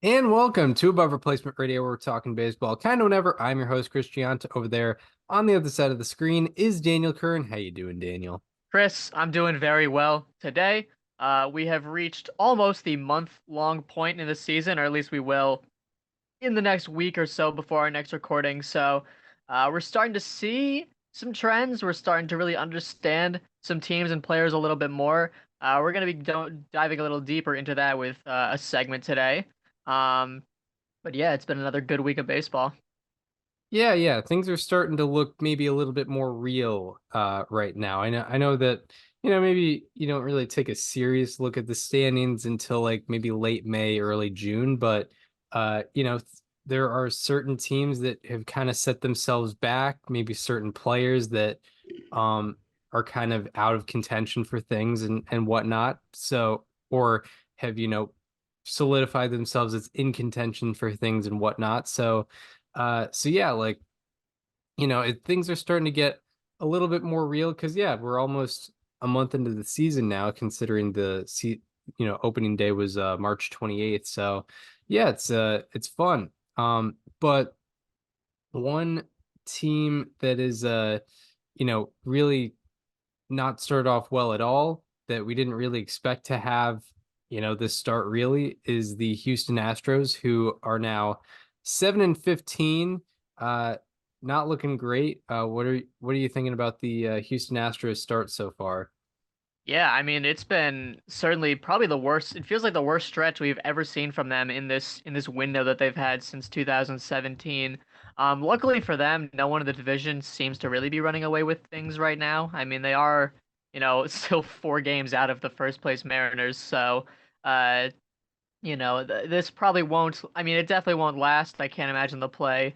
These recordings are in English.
And welcome to Above Replacement Radio, where we're talking baseball kind of whenever. I'm your host, Chris Gianta. Over there on the other side of the screen is Daniel Curran. How you doing, Daniel? Chris, I'm doing very well today. We have reached almost the month-long point in the season, or at least we will in the next week or so before our next recording. So, we're starting to see some trends. We're starting to really understand some teams and players a little bit more. We're going to be diving a little deeper into that with a segment today. Um, but yeah, it's been another good week of baseball. Yeah, things are starting to look maybe a little bit more real right now. I know that maybe you don't really take a serious look at the standings until like maybe late May, early June, but there are certain teams that have kind of set themselves back, maybe certain players that um are kind of out of contention for things and whatnot. So or have solidified themselves as in contention for things and whatnot. So yeah, like things are starting to get a little bit more real because yeah, we're almost a month into the season now, considering opening day was March 28th. So yeah, it's fun. But one team that is really not started off well at all, that we didn't really expect to have, this start really, is the Houston Astros, who are now 7-15. Not looking great. What are you thinking about the Houston Astros start so far? Yeah, I mean, it's been certainly probably the worst. It feels like the worst stretch we've ever seen from them in this window that they've had since 2017. Luckily for them, no one in the division seems to really be running away with things right now. I mean, they are, still 4 games out of the first place Mariners, so uh, this probably won't. I mean, it definitely won't last. I can't imagine they'll play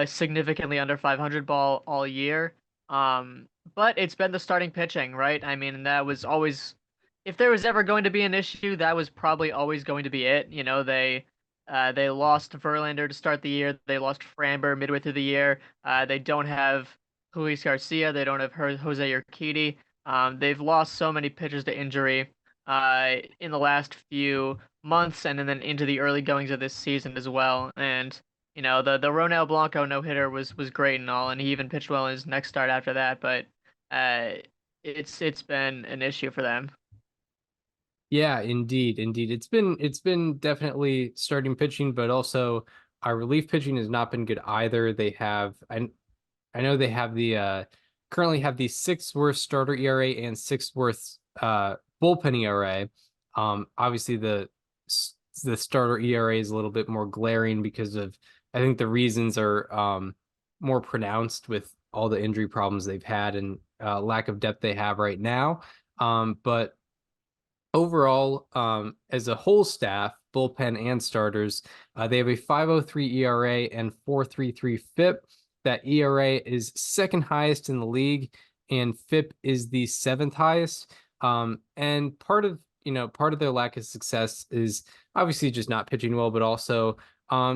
significantly under 500 ball all year. But it's been the starting pitching, right? I mean, that was always, if there was ever going to be an issue, that was probably always going to be it. They lost Verlander to start the year. They lost Framber midway through the year. They don't have Luis Garcia. They don't have Jose Urquidy. They've lost so many pitchers to injury in the last few months and then into the early goings of this season as well. And the Ronel Blanco no hitter was great and all, and he even pitched well in his next start after that. But uh, it's been an issue for them. Yeah, indeed. It's been definitely starting pitching, but also our relief pitching has not been good either. I know they have the currently have the sixth worst starter ERA and sixth worst bullpen ERA. Obviously the starter ERA is a little bit more glaring because of, I think, the reasons are more pronounced with all the injury problems they've had and lack of depth they have right now. But overall, as a whole staff, bullpen and starters, they have a 5.03 ERA and 4.33 FIP. That ERA is second highest in the league, and FIP is the seventh highest. And part of their lack of success is obviously just not pitching well, but also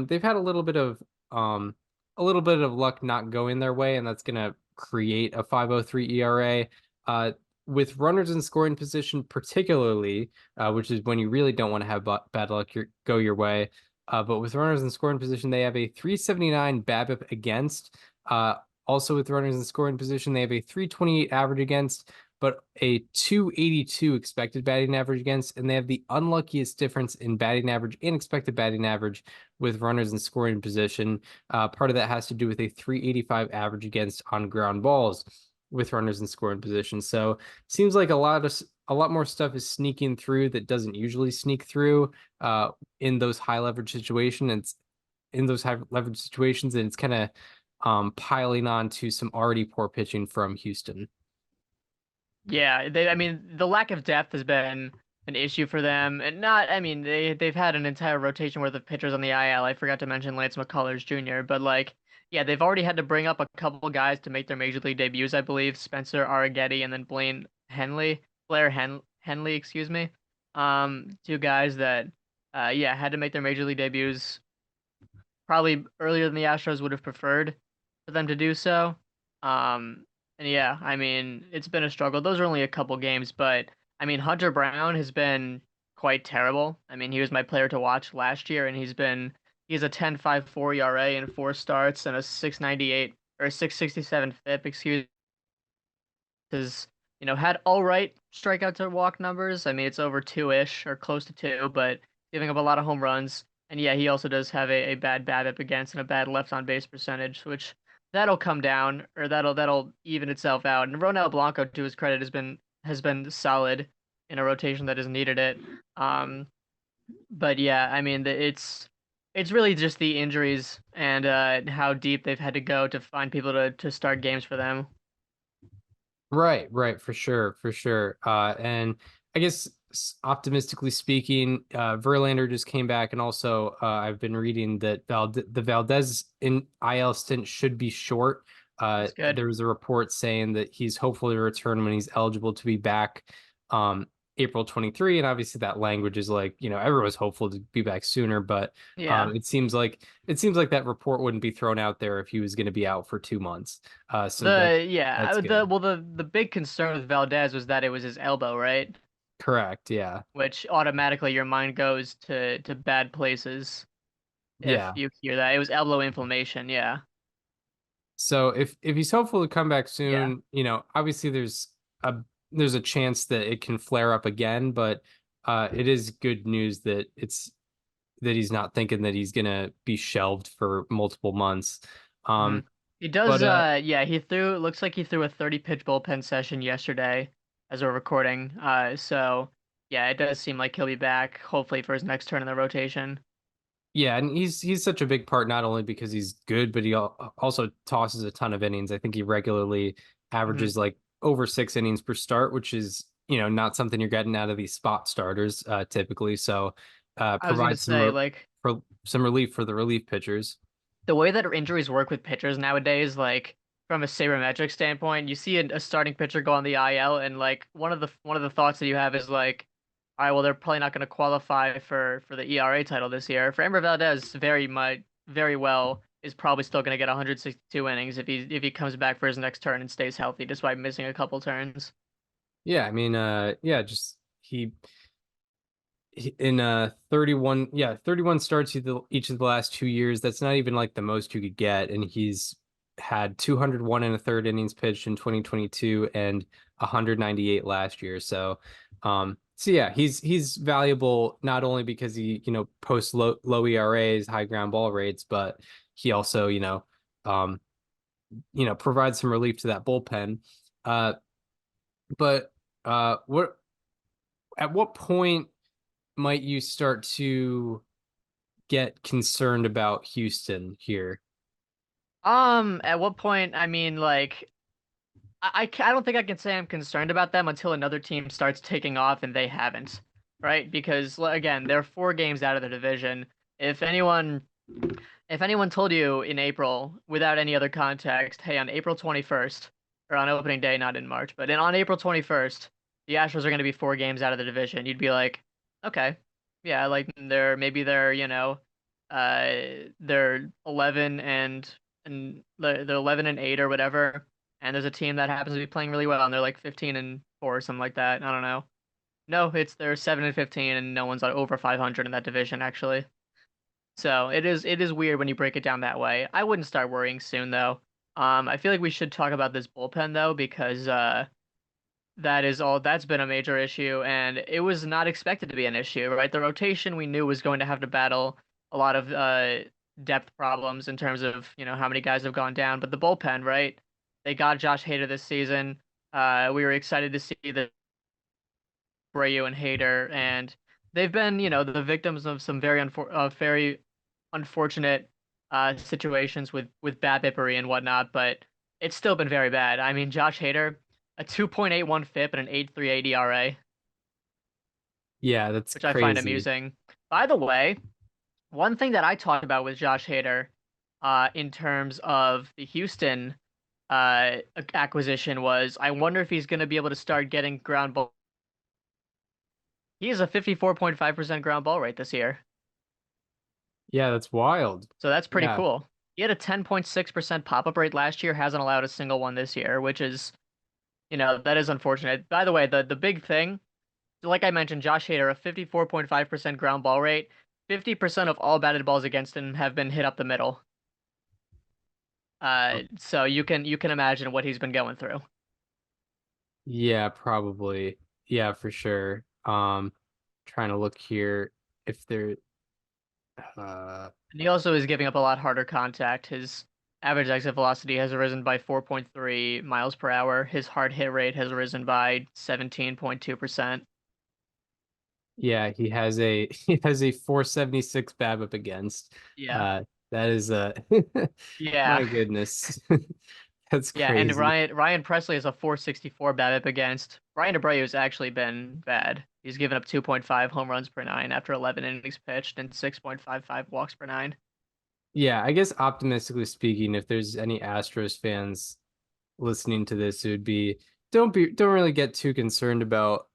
they've had a little bit of luck not going their way, and that's gonna create a 5.03 ERA. With runners in scoring position, particularly, which is when you really don't want to have bad luck go your way. But with runners in scoring position, they have a 379 BABIP against. Uh, Also, with runners in scoring position, they have a 328 average against, but a 282 expected batting average against. And they have the unluckiest difference in batting average and expected batting average with runners in scoring position. Part of that has to do with a 385 average against on ground balls with runners in scoring position. So seems like a lot more stuff is sneaking through that doesn't usually sneak through in those high leverage situations. It's in those high leverage situations, and it's kind of piling on to some already poor pitching from Houston. Yeah, I mean, the lack of depth has been an issue for them, and not. I mean, they've had an entire rotation worth of pitchers on the IL. I forgot to mention Lance McCullers Jr., but like, yeah, they've already had to bring up a couple guys to make their major league debuts. I believe Spencer Arrighetti and then Blair Henley, excuse me. Two guys that, yeah, had to make their major league debuts probably earlier than the Astros would have preferred for them to do so. And yeah, I mean, it's been a struggle. Those are only a couple games, but I mean, Hunter Brown has been quite terrible. I mean, he was my player to watch last year, and he's a 10.54 ERA in 4 starts and a 6.98 or a 6.67 FIP, excuse has, had all right strikeout to walk numbers. I mean, it's over two-ish or close to two, but giving up a lot of home runs. And yeah, he also does have a bad BABIP against and a bad left on base percentage, which that'll come down or that'll even itself out. And Ronel Blanco, to his credit, has been solid in a rotation that has needed it. Um, but yeah, I mean, it's really just the injuries and how deep they've had to go to find people to start games for them. Right, for sure, for sure. And I guess optimistically speaking, Verlander just came back, and also I've been reading that the Valdez in IL stint should be short. That's good. There was a report saying that he's hopeful to return when he's eligible to be back, um, April 23, and obviously that language is like, everyone's hopeful to be back sooner, but Yeah. it seems like that report wouldn't be thrown out there if he was going to be out for 2 months. So The yeah, that's good. the big concern with Valdez was that it was his elbow, right? Correct. Yeah. Which automatically your mind goes to bad places if Yeah. you hear that. It was elbow inflammation, yeah. So if he's hopeful to come back Yeah. soon, obviously a there's a chance that it can flare up again, but it is good news that he's not thinking that he's gonna be shelved for multiple months. hmm Um, He does but yeah, he threw looks like he threw a 30 pitch bullpen session yesterday as we're recording. So yeah, it does seem like he'll be back hopefully for his next turn in the rotation. Yeah, and he's such a big part not only because he's good, but he also tosses a ton of innings. I think he regularly hmm averages like over 6 innings per start, which is, not something you're getting out of these spot starters typically. So I was gonna provide say like for some relief for the relief pitchers. the way that injuries work with pitchers nowadays, like from a sabermetric standpoint, you see a starting pitcher go on the IL, and like one of the thoughts that you have is like, all right, well they're probably not going to qualify for the ERA title this year. For Ember Valdez, very well is probably still going to get 162 innings if he comes back for his next turn and stays healthy, despite missing a couple turns. Yeah, I mean, yeah, just in 31 starts each of the last 2 years. That's not even like the most you could get, and he's had 201 and a third innings pitched in 2022 and 198 last year. So yeah, he's valuable not only because he, posts low ERAs, high ground ball rates, but he also, um provides some relief to that bullpen. uh but what at what point might you start to get concerned about Houston here? At what point? I mean, like I don't think I can say I'm concerned about them until another team starts taking off and they haven't, right? Because again, they're 4 games out of the division. If anyone if anyone told you in April without any other context, hey, on April 21st or on opening day, not in March, but on April 21st, the Astros are going to be 4 games out of the division, you'd be like, okay, yeah, like they're 11 and they're 11 and 8 or whatever, and there's a team that happens to be playing really well, and they're like 15 and 4 or something like that. I don't know. No, they're 7 and 15, and no one's over 500 in that division actually. So it is weird when you break it down that way. I wouldn't start worrying soon though. I feel like we should talk about this bullpen though because that's been a major issue and it was not expected to be an issue, right? The rotation we knew was going to have to battle a lot of depth problems in terms of, how many guys have gone down, but the bullpen, right? They got Josh Hader this season. We were excited to see the Brayu and Hader, and they've been, the victims of some very unfortunate situations with BABIPery and whatnot, but it's still been very bad. I mean, Josh Hader, a 2.81 FIP and an 8.38 ERA, Yeah, that's which I find crazy. amusing. By the way, one thing that I talked about with Josh Hader, in terms of the Houston acquisition was I wonder if he's going to be able to start getting ground ball. He has a 54.5% ground ball rate this year. Yeah, that's wild. So that's pretty Yeah. cool. He had a 10.6% pop-up rate last year, hasn't allowed a single one this year, which is, that is unfortunate. By the way, the big thing like I mentioned, Josh Hader, a 54.5% ground ball rate. 50% of all batted balls against him have been hit up the middle. So you can imagine what he's been going through. Yeah, probably. Yeah, for sure. Trying to look here if there uh And he also is giving up a lot harder contact. His average exit velocity has risen by 4.3 miles per hour. His hard hit rate has risen by 17.2%. yeah, he has a 476 BABIP against. Yeah. Uh that is Yeah. my goodness. That's Yeah, and crazy. Ryan Presley has a 464 BABIP against. Brian Abreu's actually been bad. He's given up 2.5 home runs per nine after 11 innings pitched and 6.55 walks per nine. Yeah, I guess optimistically speaking, if there's any Astros fans listening to this, it would don't really get too concerned about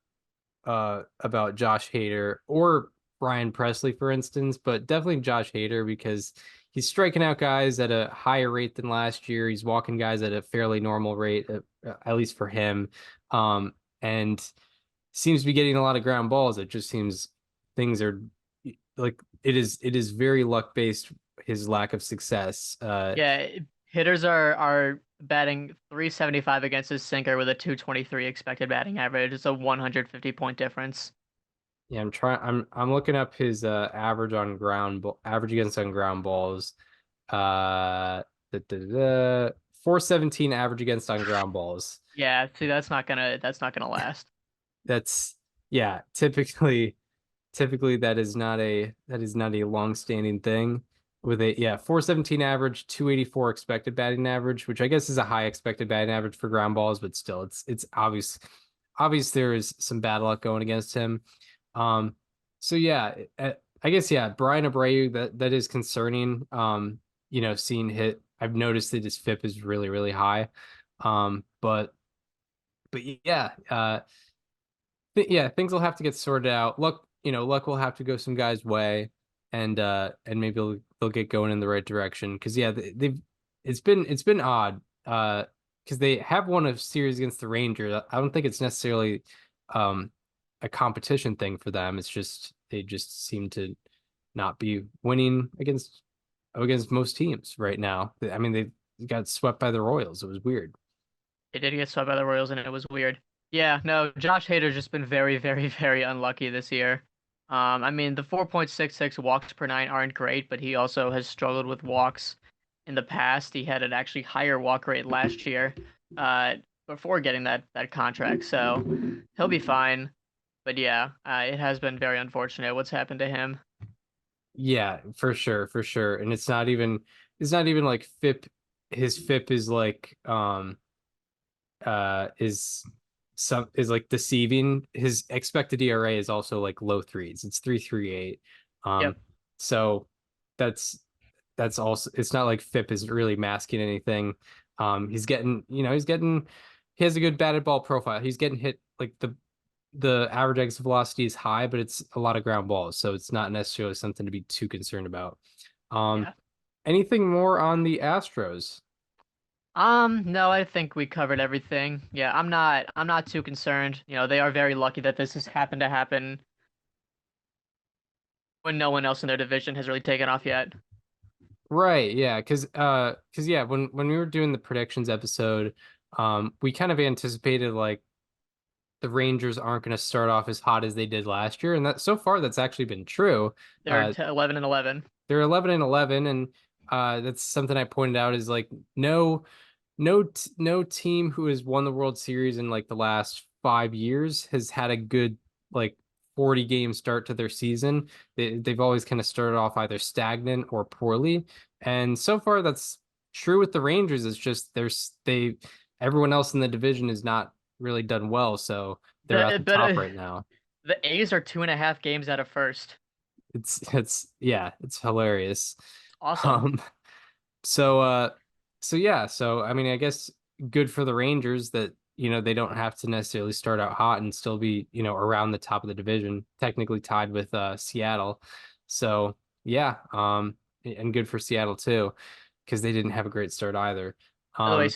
Josh Hader or Brian Presley, for instance, but definitely Josh Hader because he's striking out guys at a higher rate than last year. He's walking guys at a fairly normal rate, at least for him, and seems to be getting a lot of ground balls. It just seems things are like it is very luck based. His lack of success. Yeah, hitters are batting 375 against his sinker with a 223 expected batting average. It's a 150 point difference. Yeah, I'm looking up his average against on ground balls. Uh 417 average against on ground balls. Yeah, see that's not gonna last. That's yeah, typically that is not a long-standing thing with a yeah, 417 average, 284 expected batting average, which I guess is a high expected batting average for ground balls, but still it's obvious there is some bad luck going against him. Um, so yeah, I guess yeah, Brian Abreu that is concerning. Seeing hit, I've noticed that his FIP is really really high. But yeah, yeah, things will have to get sorted out. Luck will have to go some guys' way, and maybe they'll get going in the right direction. Because yeah, they've it's been odd. Because they have won a series against the Rangers. I don't think it's necessarily um a competition thing for them. It's just they just seem to not be winning against most teams right now. I mean, they got swept by the Royals. It was weird. They did get swept by the Royals and it was weird. Yeah, no, Josh Hader's just been very, very, very unlucky this year. I mean, the 4.66 walks per nine aren't great, but he also has struggled with walks in the past. He had an actually higher walk rate last year, uh, before getting that contract. So he'll be fine. But yeah, it has been very unfortunate what's happened to him. Yeah, for sure, for sure. And it's not even like FIP. His FIP is like is like deceiving. His expected ERA is also like low threes. It's 3.38. Yep. So that's that's also it's not like FIP is really masking anything. He has a good batted ball profile. He's getting hit like the average exit velocity is high, but it's a lot of ground balls, so it's not necessarily something to be too concerned about. Um, Yeah. anything more on the Astros? No, I think we covered everything. Yeah, I'm not too concerned. They are very lucky that this has happened to happen when no one else in their division has really taken off yet. Right, yeah, because yeah, when we were doing the predictions episode, we kind of anticipated like the Rangers aren't going to start off as hot as they did last year, and that so far that's actually been true. They're Uh, 11 and 11. they're 11 and 11, and that's something I pointed out is like no team who has won the World Series in like the last 5 years has had a good like 40 game start to their season. They've always kind of started off either stagnant or poorly. And so far that's true with the Rangers. It's just they everyone else in the division has not really done well, so they're at The the but top right now. the A's are 2.5 games out of first. It's yeah, it's hilarious. It's awesome. Um So yeah, so I mean I guess good for the Rangers that they don't have to necessarily start out hot and still be, around the top of the division, technically tied with Seattle. So yeah, and good for Seattle too, because they didn't have a great start either. By the way, Um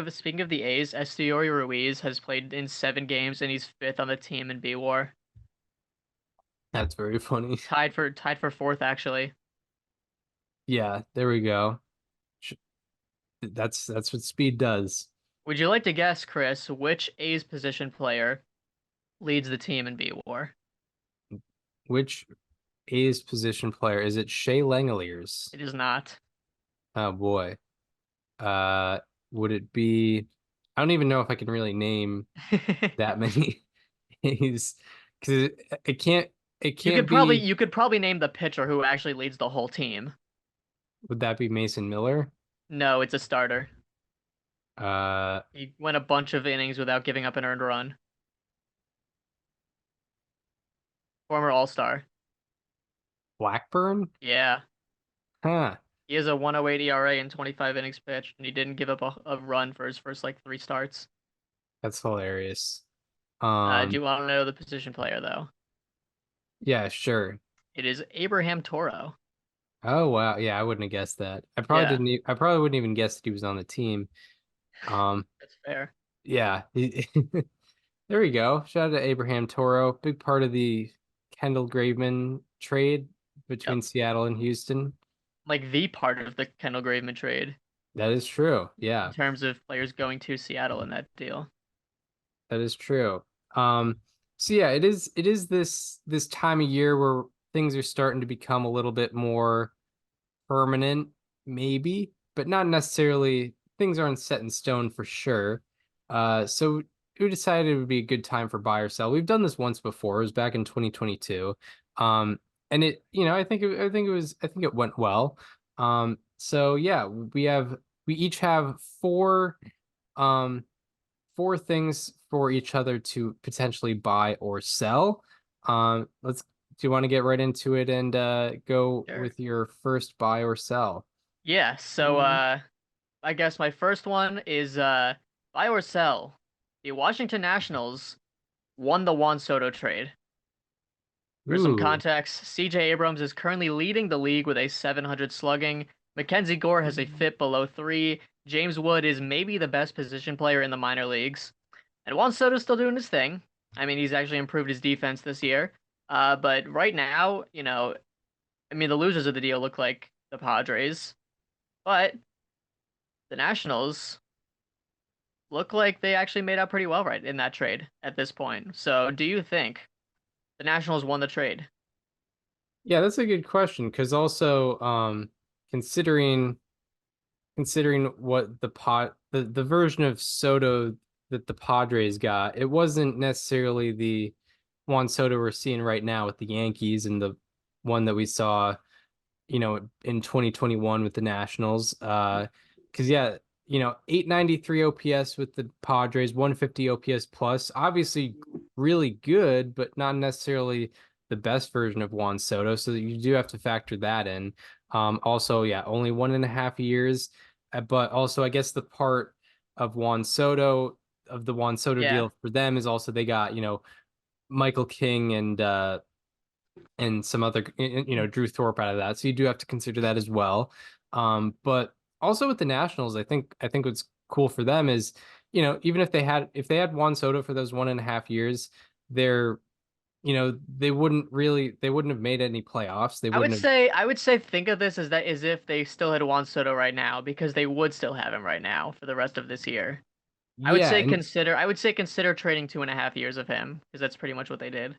speaking of the A's, Esteury Ruiz has played in 7 games and he's fifth on the team in B WAR. That's very funny. Tied for fourth actually. Yeah, there we go. Sh- that's what speed does. Would you like to guess, Chris, which A's position player leads the team in B WAR? Which A's position player is it? Shea Langeliers. It is not. Oh boy. Uh, would it be? I don't even know if I can really name that many A's because it can't. It You can't could probably be. you could probably name the pitcher who actually leads the whole team. Would that be Mason Miller? No, it's a starter. Uh, He went a bunch of innings without giving up an earned run. Former All-Star. Blackburn? Yeah. Huh. He has a 108 ERA in 25 innings pitched, and he didn't give up a run for his first like three starts. That's hilarious. Do Um, you want to know the position player though? yeah, sure. It is Abraham Toro. Oh wow, yeah, I wouldn't have guessed that. I probably Yeah, didn't. I probably wouldn't even guess that he was on the team. Um, that's fair. yeah. There we go. Shout out to Abraham Toro, big part of the Kendall Graveman trade Yep. between Seattle and Houston. Like the part of the Kendall Graveman trade That is true. in Yeah, terms of players going to Seattle in that deal. that is true. Um, so yeah, it is this time of year where things are starting to become a little bit more permanent, maybe, but not necessarily. Things aren't set in stone for sure. So we decided it would be a good time for buy or sell. We've done this once before. It was back in 2022. And I think it went well. So yeah, we each have um, four things for each other to potentially buy or sell. Do you want to get right into it and go Sure. with your first buy or sell? Yeah, so I guess my first one is buy or sell. The Washington Nationals won the Juan Soto trade. For some Ooh. context, CJ Abrams is currently leading the league with a 700 slugging. Mackenzie Gore has a FIP below 3. James Wood is maybe the best position player in the minor leagues. And Juan Soto's still doing his thing. I mean, he's actually improved his defense this year. But right now, I mean, the losers of the deal look like the Padres, but the Nationals look like they actually made out pretty well right in that trade at this point. So, do you think the Nationals won the trade? Yeah, that's a good question because also considering considering what the version of Soto that the Padres got, it wasn't necessarily the Juan Soto we're seeing right now with the Yankees and the one that we saw in 2021 with the Nationals. Because yeah, 893 OPS with the Padres, 150 OPS plus, obviously really good, but not necessarily the best version of Juan Soto. So you do have to factor that in. Also, yeah, only 1.5 years, but also I guess the part of Juan Soto of the Juan Soto Yeah, deal for them is also they got Michael King and some other Drew Thorpe out of that. So you do have to consider that as well. But also with the Nationals, I think what's cool for them is, even if they had Juan Soto for those 1.5 years, they're they wouldn't have made any playoffs. They I would wouldn't have. say I would say think of this as if they still had Juan Soto right now because they would still have him right now for the rest of this year. Yeah, and I would say consider trading 2.5 years of him because that's pretty much what they did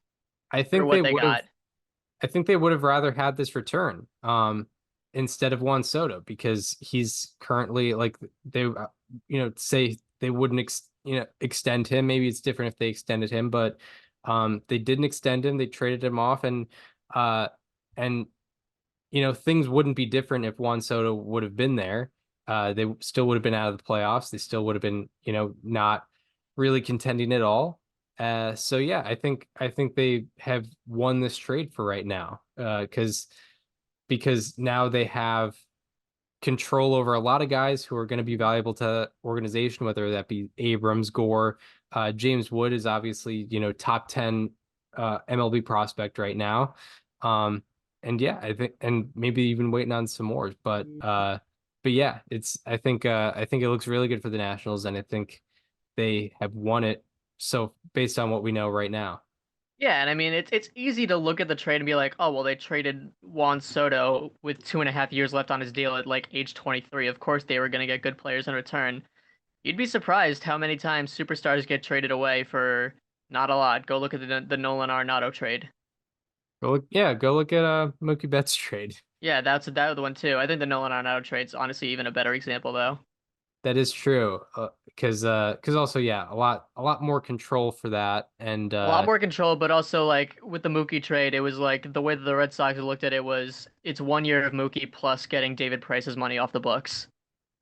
I for think they what they would have got. I think they would have rather had this return instead of Juan Soto because he's currently like say they wouldn't extend him. Maybe it's different if they extended him, but they didn't extend him. They traded him off uh and things wouldn't be different if Juan Soto would have been there. They still would have been out of the playoffs. They still would have been, not really contending at all. So yeah, I think they have won this trade for right now. Because now they have control over a lot of guys who are going to be valuable to organization, whether that be Abrams, Gore, James Wood is obviously, top 10 MLB prospect right now. Um, and yeah, I think, and maybe even waiting on some more, but yeah, I think it looks really good for the Nationals, and I think they have won it. So based on what we know right now. Yeah, and I mean it's easy to look at the trade and be like, oh well, they traded Juan Soto with 2.5 years left on his deal at like age 23. Of course they were gonna get good players in return. You'd be surprised how many times superstars get traded away for not a lot. Go look at the Nolan Arenado trade. Go look at Mookie Betts trade. Yeah, that was the one too. I think the Nolan Arenado trade's honestly even a better example though. That is true. Because also yeah, a lot more control for that. And A lot more control, but also like with the Mookie trade, it was like the way that the Red Sox looked at it was it's 1 year of Mookie plus getting David Price's money off the books.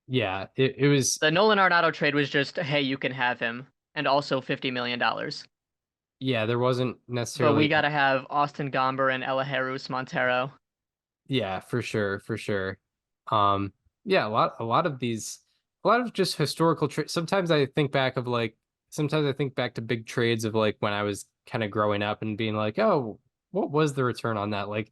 yeah, it was, The Nolan Arenado trade was just, hey, you can have him, and also $50 million. yeah, there wasn't But we necessarily, gotta have Austin Gomber and Elajerus Montero. yeah, for sure, for sure. Um, yeah, a lot of just historical trades. Sometimes I think back to big trades of like when I was kind of growing up and being like, oh, what was the return on that? Like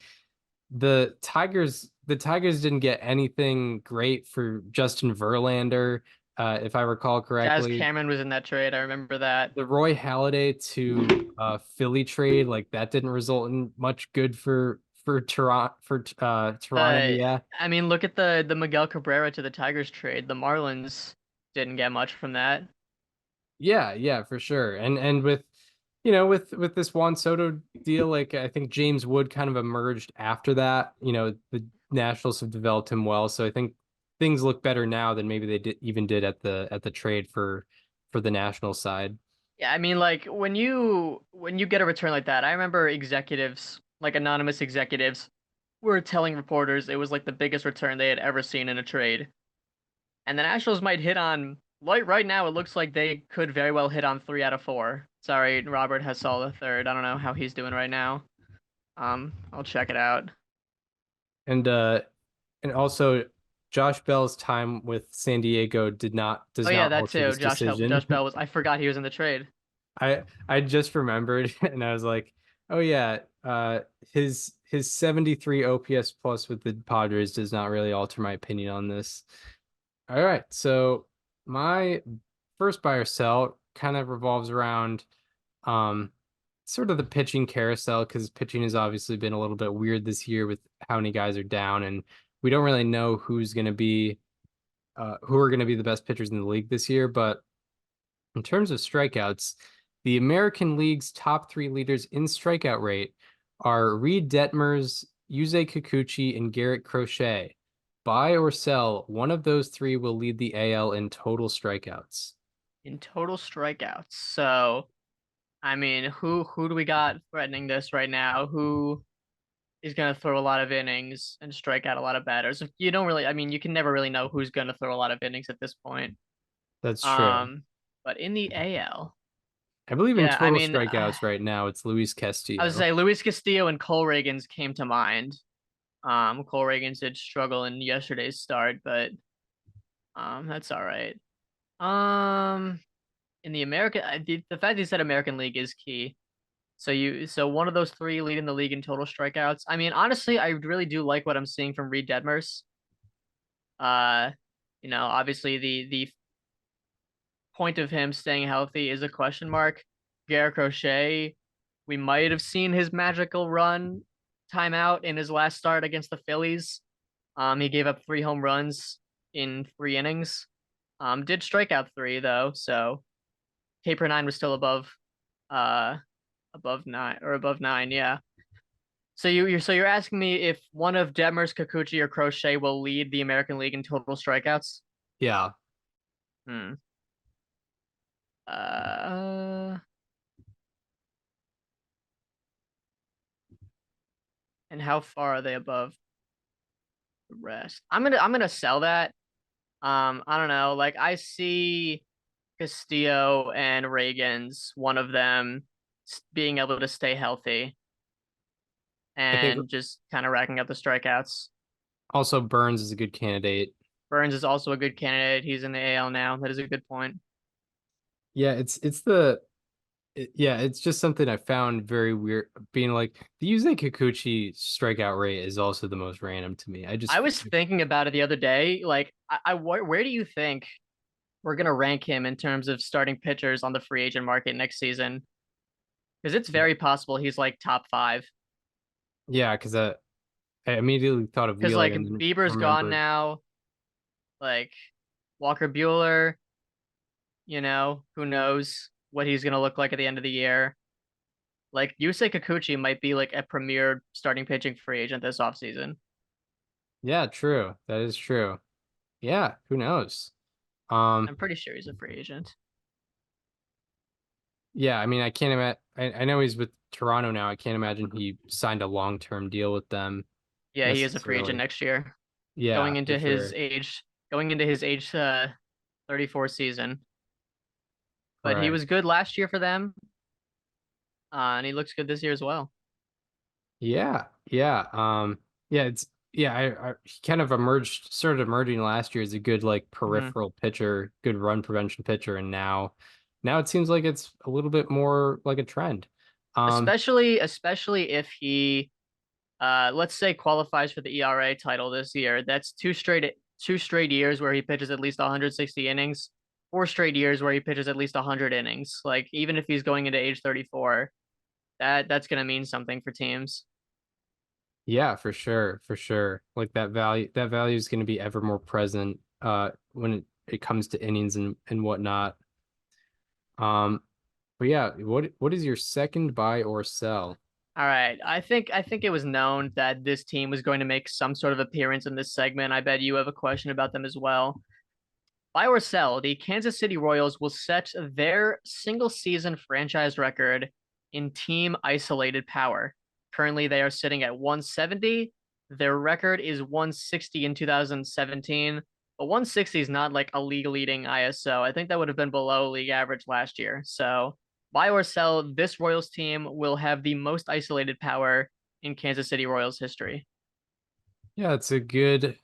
the Tigers didn't get anything great for Justin Verlander, if I recall Jazz correctly. Cameron was in that trade. I remember that. The Roy Halladay to Philly trade, like that didn't result in much good for Toronto. Yeah. I mean, look at the Miguel Cabrera to the Tigers trade. The Marlins didn't get much from that. Yeah, yeah, for sure. And with with this Juan Soto deal, like I think James Wood kind of emerged after that. The Nationals have developed him well, so I think things look better now than maybe they did at the trade for the National side. Yeah, I mean, like when you get a return like that, I remember executives, like anonymous executives, were telling reporters it was like the biggest return they had ever seen in a trade. And the Nationals might hit on like right now. It looks like they could very well hit on 3 out of 4. Sorry, Robert Hassall the third. I don't know how he's doing right now. I'll check it out. And also Josh Bell's time with San Diego Oh does yeah, not that alter too. this Josh decision. Bell was. I forgot he was in the trade. I just remembered and I was like, oh yeah, his 73 OPS plus with the Padres does not really alter my opinion on this. All right, so my first buy or sell kind of revolves around um sort of the pitching carousel because pitching has obviously been a little bit weird this year with how many guys are down, and we don't really know who are going to be the best pitchers in the league this year. But in terms of strikeouts, the American League's top three leaders in strikeout rate are Reed Detmers, Yusei Kikuchi, and Garrett Crochet. Buy or sell, one of those three will lead the AL in total strikeouts. In total strikeouts. So, I mean, who do we got threatening this right now? Who is going to throw a lot of innings and strike out a lot of batters? You don't really, I mean, you can never really know who's going to throw a lot of innings at this point. That's true. Um, but in the AL, I believe in yeah, I total mean, strikeouts right now, it's Luis I would Castillo. say Luis Castillo and Cole Reagans came to mind. Cole Reagans did struggle in yesterday's start, but that's all right. Um, in the American, the fact that you said American League is key. So one of those three leading the league in total strikeouts. I mean, honestly, I really do like what I'm seeing from Reed Detmers. Uh, obviously the point of him staying healthy is a question mark. Garrett Crochet, we might have seen his magical run timeout in his last start against the Phillies. He gave up 3 home runs in 3 innings. Did strike out 3 though, so K per 9 was still uh above 9 or above 9, yeah. So you're asking me if one of Detmers, Kikuchi, or Crochet will lead the American League in total strikeouts? Yeah. Hmm. Uh, and how far are they above the rest? I'm gonna sell that. I don't know. Like I see Castillo and Reagan's one of them being able to stay healthy I think and just kind of racking up the strikeouts. also Burns is a good candidate. Burns is also a good candidate. He's in the AL now. That is a good point. Yeah, yeah, it's just something I found very weird. Being like the Yusei Kikuchi strikeout rate is also the most random to me. I was thinking about it the other day. Like, where do you think we're gonna rank him in terms of starting pitchers on the free agent market next season? Because it's Yeah, very possible he's like top five. yeah, because I immediately thought of Because Wheeler like and then Bieber's gone remembered. now. Like Walker Bueller, who knows what he's gonna look like at the end of the year. Like Yusei Kikuchi might be like a premier starting pitching free agent this offseason. Yeah, true. That is true. Yeah, who knows? Um, I'm pretty sure he's a free agent. yeah, I mean, I can't imagine. I know he's with Toronto now. I can't imagine he signed a long-term deal with them Yeah, he is a free agent necessarily. next year, Yeah, going for into his sure. age, 34 season. But he Right. was good last year for them, and he looks good this year as well. Yeah, yeah. Yeah, yeah, he kind of started emerging last year as a good like Hmm. peripheral pitcher, good run prevention pitcher, and now it seems like it's a little bit more like a trend. Um, Especially if he let's say qualifies for the ERA title this year. That's two straight years where he pitches at least 160 innings, 4 straight years where he pitches at least 100 innings. Like even if he's going into age 34, that's going to mean something for teams. yeah, for sure, for sure. Like that value is going to be ever more present when it comes to innings and whatnot. Um, but yeah, what is your second buy or sell? All right. I think it was known that this team was going to make some sort of appearance in this segment. I bet you have a question about them as well. Buy or sell, the Kansas City Royals will set their single season franchise record in team isolated power. Currently, they are sitting at 170. Their record is 160 in 2017, but 160 is not like a league leading ISO. I think that would have been below league average last year. So, buy or sell, this Royals team will have the most isolated power in Kansas City Royals history. Yeah, it's a good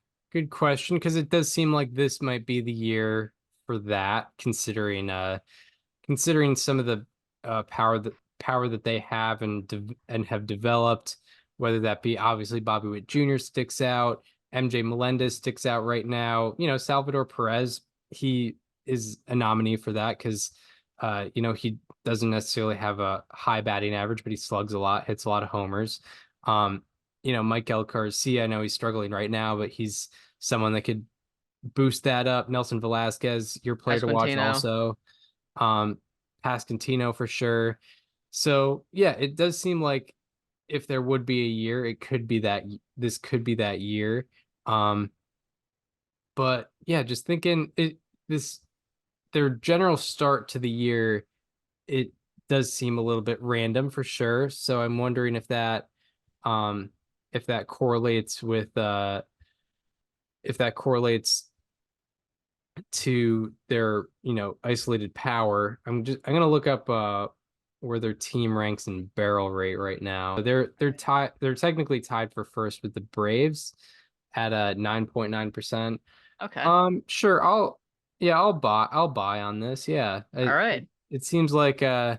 question because it does seem like this might be the year for that, considering some of the power that they have and have developed, whether that be obviously Bobby Witt Jr. sticks out, MJ Melendez sticks out right now. Salvador Perez, he is a nominee for that because he doesn't necessarily have a high batting average, but he slugs a lot, hits a lot of homers. Um, Mike Garcia, I know he's struggling right now, but he's someone that could boost that up. Nelson Velasquez, your player to watch Esquintino. also. Um, Pascantino for sure. So yeah, it does seem like if there would be a year, it could be that this could be that year. Um, but yeah, just thinking this their general start to the year, it does seem a little bit random for sure. So I'm wondering um if that correlates with if that correlates to their isolated power. I'm gonna look up where their team ranks in barrel rate right now. They're technically tied for first with the Braves at 9.9%. Okay. Sure, I'll buy on this. Yeah. All It right. it seems like they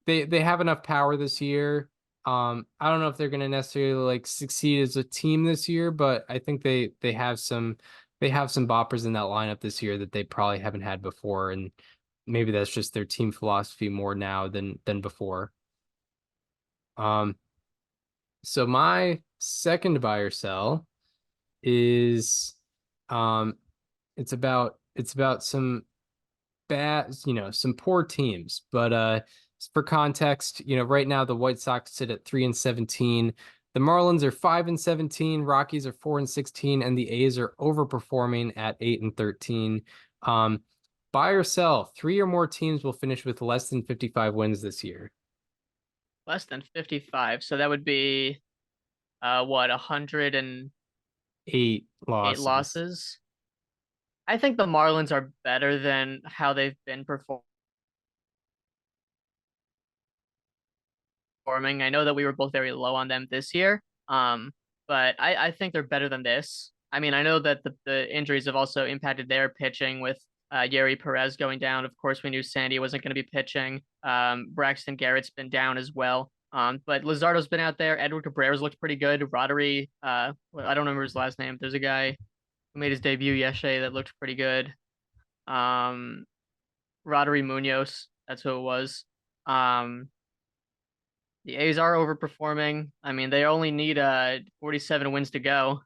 have enough power this year. I don't know if they're going to necessarily like succeed as a team this year, but I think they have some boppers in that lineup this year that they probably haven't had before, and maybe that's just their team philosophy more now than before. Um, so my second buy or sell is um it's about some some poor teams. But for context, right now the White Sox sit at 3-17. The Marlins are 5-17, Rockies are 4-16, and the A's are overperforming at 8-13. Um, buy or sell, three or more teams will finish with less than 55 wins this year. Less than 55. So that would be what, 108 Eight losses. losses? I think the Marlins are better than how they've been performing. I know that we were both very low on them this year. But I think they're better than this. I mean, I know that the injuries have also impacted their pitching with Yeri Perez going down. Of course, we knew Sandy wasn't going to be pitching. Braxton Garrett's been down as well. But Lizardo's been out there. Edward Cabrera's looked pretty good. Roddery, well, I don't remember his last name. There's a guy who made his debut yesterday that looked pretty good. Um, Roddery Munoz, that's who it was. Um, The A's are overperforming. I mean, they only need 47 wins to go,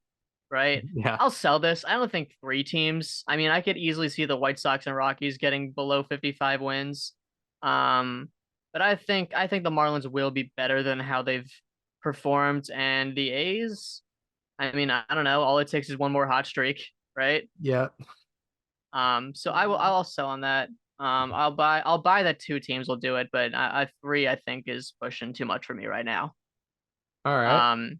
right? Yeah. I'll sell this. I don't think three teams. I mean, I could easily see the White Sox and Rockies getting below 55 wins. Um, but I think the Marlins will be better than how they've performed, and the A's. I mean, I don't know. All it takes is one more hot streak, right? Yeah. So I'll sell on that. I'll buy that two teams will do it, but three I think is pushing too much for me right now. All right. Um,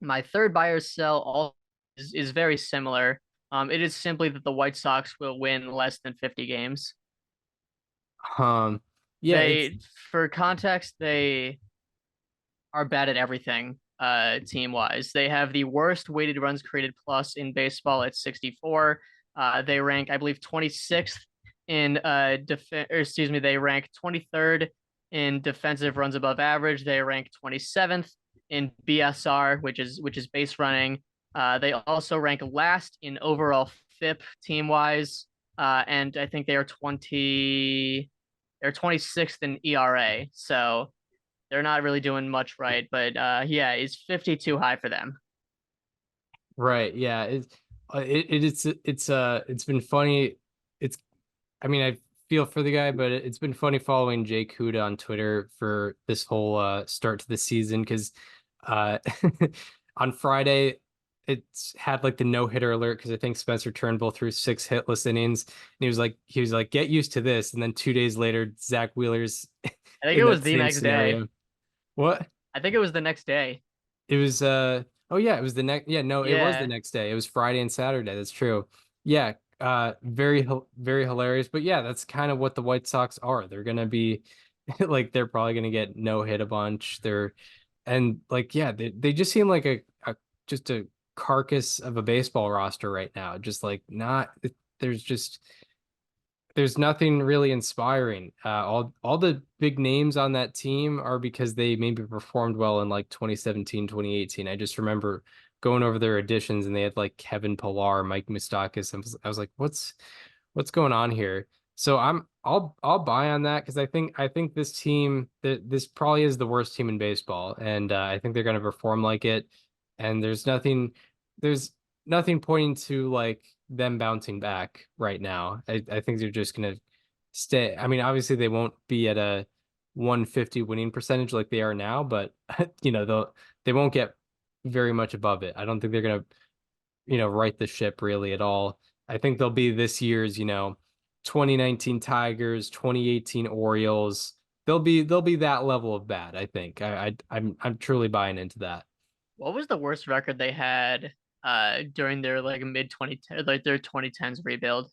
my third buy or sell all is very similar. It is simply that the White Sox will win less than 50 games. Um, yeah, it's For context, they are bad at everything, team wise. They have the worst weighted runs created plus in baseball at 64. They rank, I believe, 26th in excuse me, they rank 23rd in defensive runs above average. They rank 27th in BSR, which is base running. They also rank last in overall FIP team wise. And I think they're 26th in ERA. So they're not really doing much right, but yeah, is 50 too high for them? right. Yeah, it's been funny. It's I mean, I feel for the guy, but it's been funny following Jay Kuda on Twitter for this whole start to the season because uh on Friday it's had like the no-hitter alert because I think Spencer Turnbull threw 6 hitless innings and he was like get used to this, and then 2 days later Zach Wheeler's I think it in was that the same next day. scenario. What? I think it was the next day. It was oh yeah, it was the next yeah, no, it was the Yeah. next day. It was Friday and Saturday. That's true. Yeah, very hilarious. But yeah, that's kind of what the White Sox are. They're gonna be like they're probably gonna get no hit a bunch. They're and like yeah, they just seem like a just a carcass of a baseball roster right now. Just like not there's just there's nothing really inspiring. All the big names on that team are because they maybe performed well in like 2017, 2018. I just remember going over their additions and they had like Kevin Pillar, Mike Moustakas. I was like, what's going on here? So I'll buy on that because I think this team that this probably is the worst team in baseball, and I think they're going to perform like it. And there's nothing pointing to like them bouncing back right now. I think they're just gonna stay. I mean, obviously they won't be at a 150 winning percentage like they are now, but they won't get very much above it. I don't think they're gonna, right the ship really at all. I think they'll be this year's, 2019 Tigers, 2018 Orioles. They'll be that level of bad, I think. I'm truly buying into that. What was the worst record they had during their like mid 2010 like their 2010s rebuild?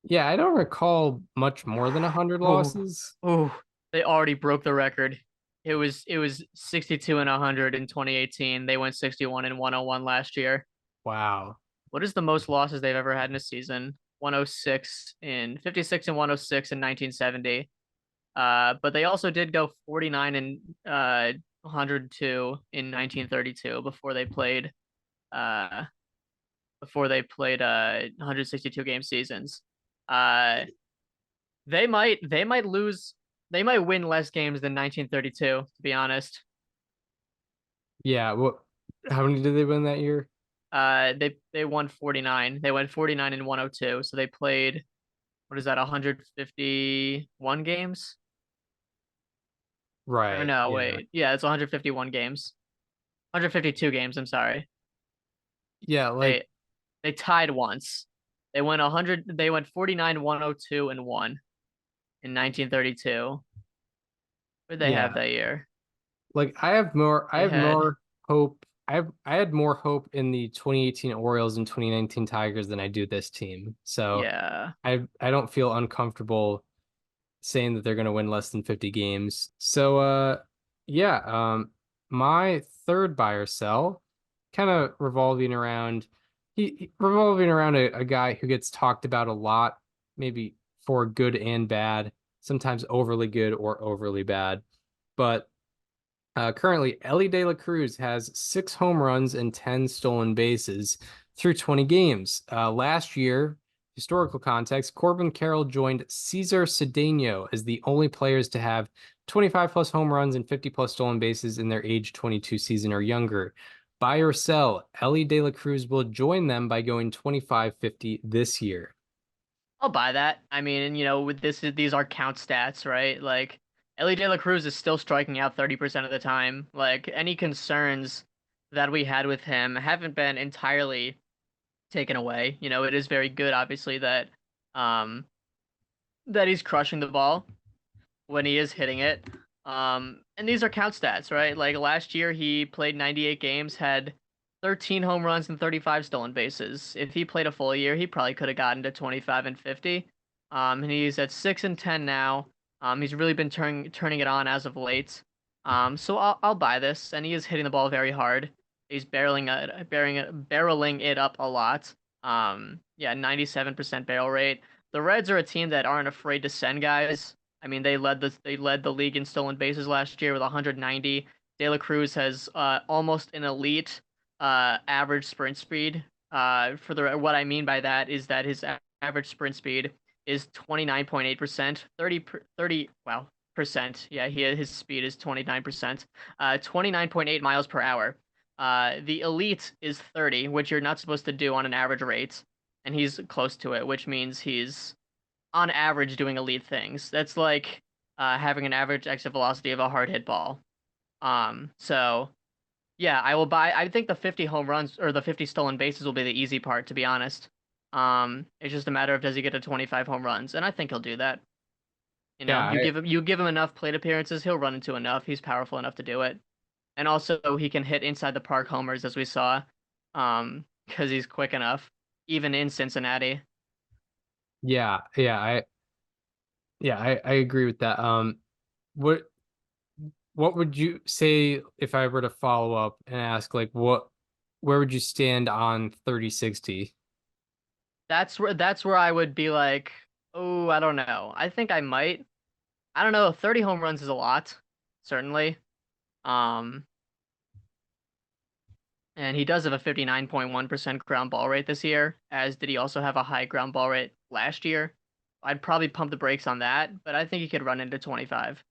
Yeah, I don't recall much more than 100 Oh, losses. oh, they already broke the record. It was 62 and 100 in 2018. They went 61 and 101 last year. Wow. What is the most losses they've ever had in a season? 106 in 56 and 106 in 1970. But they also did go 49 and 102 in 1932 uh before they played 162 game seasons. Uh they might win less games than 1932, to be honest. Yeah, how many did they win that year? They won 49. They went 49 and 102. So they played, what is that, 151 games? Or Right. no, Yeah. wait. Yeah, it's 151 games. 152 games, I'm sorry. Yeah, like They they tied once. They went 49 102 and 1 in 1932. What did they have yeah. that year? Like I They have had more hope. I had more hope in the 2018 Orioles and 2019 Tigers than I do this team. So yeah. I don't feel uncomfortable saying that they're going to win less than 50 games. So yeah, my third buy or sell kind of revolving around a guy who gets talked about a lot, maybe for good and bad, sometimes overly good or overly bad. But currently, Elly De La Cruz has 6 home runs and 10 stolen bases through 20 games. Last year, historical context, Corbin Carroll joined Cesar Cedeno as the only players to have 25 plus home runs and 50 plus stolen bases in their age 22 season or younger. Buy or sell, Elly De La Cruz will join them by going 25-50 this year. I'll buy that. I mean, with these are count stats, right? Like Elly De La Cruz is still striking out 30% of the time. Like any concerns that we had with him haven't been entirely taken away. It is very good, obviously, um that he's crushing the ball when he is hitting it. And these are count stats, right? Like last year, he played 98 games, had 13 home runs and 35 stolen bases. If he played a full year, he probably could have gotten to 25 and 50. And he's at 6 and 10 now. He's really been turning it on as of late. So I'll buy this, and he is hitting the ball very hard. He's barreling it up a lot. Yeah, 97% barrel rate. The Reds are a team that aren't afraid to send guys. I mean, they led the league in stolen bases last year with 190. De La Cruz has almost an elite average sprint speed. What I mean by that is that his average sprint speed is 29.8%, 30 wow percent. Yeah, his speed is 29%, 29.8 miles per hour. The elite is 30, which you're not supposed to do on an average rate, and he's close to it, which means he's on average doing elite things. That's like having an average exit velocity of a hard hit ball. So yeah, I will buy. I think the 50 home runs or the 50 stolen bases will be the easy part, to be honest. It's just a matter of does he get to 25 home runs, and I think he'll do that. Yeah, You give him enough plate appearances, he'll run into enough. He's powerful enough to do it, and also he can hit inside the park homers as we saw, because he's quick enough, even in Cincinnati. yeah, I agree with that. What what would you say if I were to follow up and ask like where would you stand on 30-60? That's where I would be like, oh, I don't know. I think I might. I don't know. 30 home runs is a lot, certainly. Um, and he does have a 59.1% ground ball rate this year, as did he also have a high ground ball rate last year. I'd probably pump the brakes on that, but I think he could run into 25.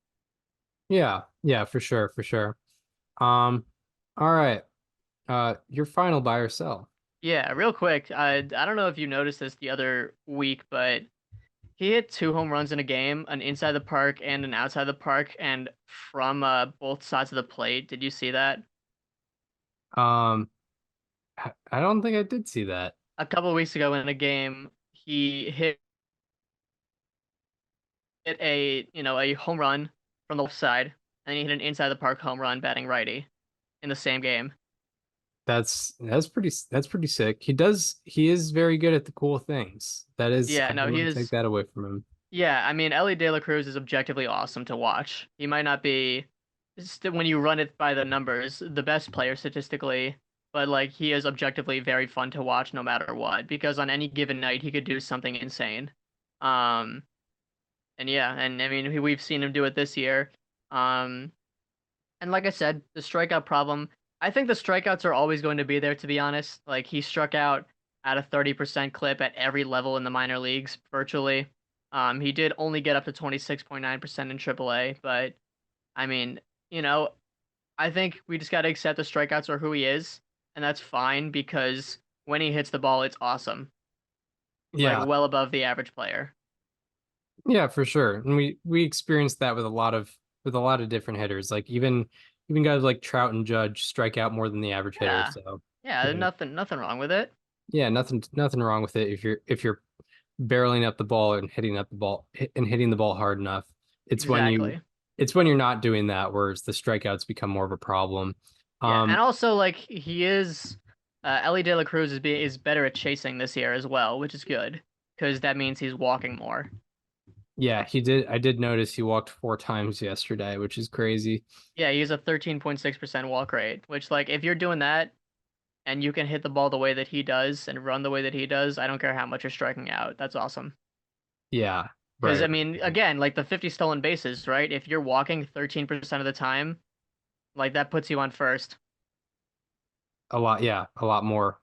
Yeah, for sure, for sure. All right. Your final buy or sell. Yeah, real quick. I don't know if you noticed this the other week, but he hit two home runs in a game, an inside the park and an outside the park, and from both sides of the plate. Did you see that? Um, I don't think I did see that. A couple of weeks ago in a game, he hit a home run from the left side, and he hit an inside the park home run batting righty in the same game. That's pretty sick. He is very good at the cool things. That is, Yeah, I no, he wouldn't take is. that away from him. Yeah, I mean, Elly De La Cruz is objectively awesome to watch. He might not be, when you run it by the numbers, the best player statistically, but like he is objectively very fun to watch no matter what, because on any given night he could do something insane. Um, and yeah, and I mean we've seen him do it this year. Um, and like I said, the strikeout problem, I think the strikeouts are always going to be there, to be honest. Like he struck out at a 30% clip at every level in the minor leagues, virtually. He did only get up to 26.9% in AAA, but I mean, you know, I think we just got to accept the strikeouts are who he is, and that's fine because when he hits the ball, it's awesome. Like Yeah, well above the average player. yeah, for sure. And we experienced that with a lot of different hitters. Like even guys like Trout and Judge strike out more than the average hitter. Yeah. So Yeah, yeah, nothing wrong with it. yeah, nothing wrong with it if you're barreling up the ball and hitting the ball hard enough. It's when you Exactly. it's when you're not doing that, whereas the strikeouts become more of a problem. Yeah, and Um, also like he is Elly De La Cruz is better at chasing this year as well, which is good because that means he's walking more. yeah, he did. I did notice he walked 4 times yesterday, which is crazy. Yeah, he has a 13.6% walk rate, which like if you're doing that and you can hit the ball the way that he does and run the way that he does, I don't care how much you're striking out. That's awesome. Yeah, Because I right. mean, again, like the 50 stolen bases, right? If you're walking 13% of the time, like that puts you on first. A lot, yeah, a lot more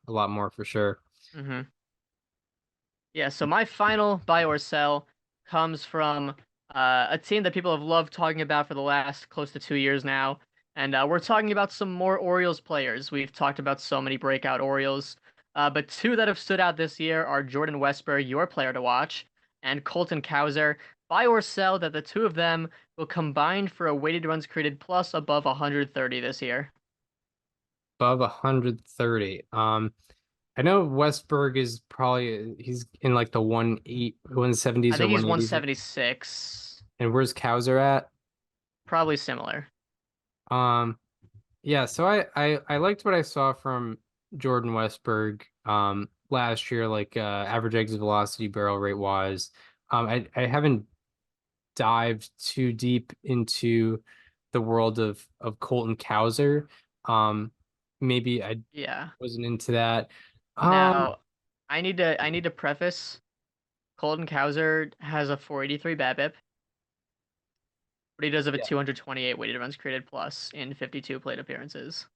for sure. Yeah, so my final buy or sell comes from a team that people have loved talking about for the last close to 2 years now. And we're talking about some more Orioles players. We've talked about so many breakout Orioles, but two that have stood out this year are Jordan Westburg, your player to watch, and Colton Cowser. Buy or sell that the two of them will combine for a weighted runs created plus above 130 this year. Above 130. I know Westberg is probably he's in like the 170s I or think he's 180s. 176, And where's Cowser at? probably similar. Um, yeah, so I liked what I saw from Jordan Westberg last year, like average exit velocity, barrel rate wise. I haven't dived too deep into the world of Colton Cowser. Um, maybe I Yeah. wasn't into that. Um, Now, I need to preface Colton Cowser has a 483 BABIP, but he does have a yeah. 228 weighted runs created plus in 52 plate appearances.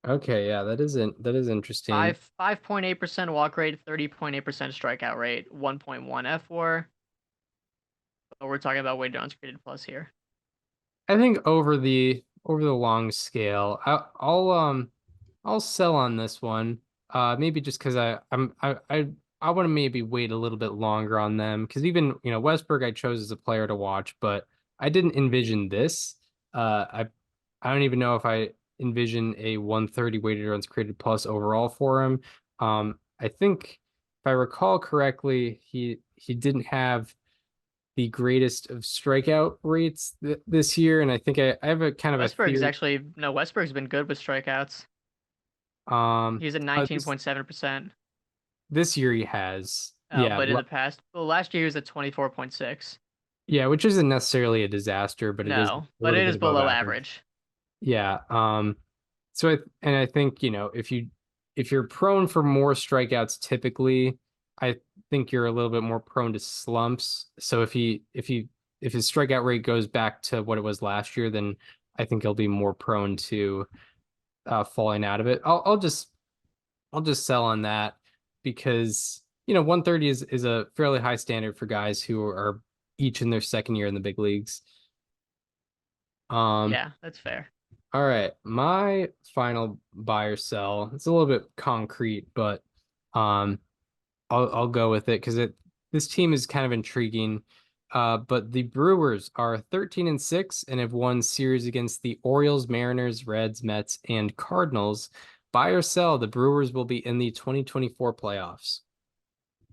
Okay, yeah, that is interesting. 5.8% walk rate, 30.8% strikeout rate, 1.1 F4. But we're talking about weighted runs created plus here. I think over the long scale, I'll sell on this one. Maybe just because I want to maybe wait a little bit longer on them because even Westberg I chose as a player to watch, but I didn't envision this. I don't even know if I envision a 130 weighted runs created plus overall for him. I think if I recall correctly, he didn't have the greatest of strikeout rates this year, and I think I have a kind of a Westberg's theory. actually no, Westberg's been good with strikeouts. Um, He's at this 19.7%. this year he has, yeah, But in the past, well, last year he was at 24.6. yeah, which isn't necessarily a disaster, but it is No, a but little it bit is above below average. average. Yeah. So I think, if you're prone for more strikeouts typically, I think you're a little bit more prone to slumps. So if his strikeout rate goes back to what it was last year, then I think he'll be more prone to falling out of it. I'll just sell on that because 130 is a fairly high standard for guys who are each in their second year in the big leagues. Um, Yeah, that's fair. all right, my final buy or sell. It's a little bit concrete, but um, I'll go with it because it this team is kind of intriguing. But the Brewers are 13-6 and have won series against the Orioles, Mariners, Reds, Mets, and Cardinals. Buy or sell, the Brewers will be in the 2024 playoffs.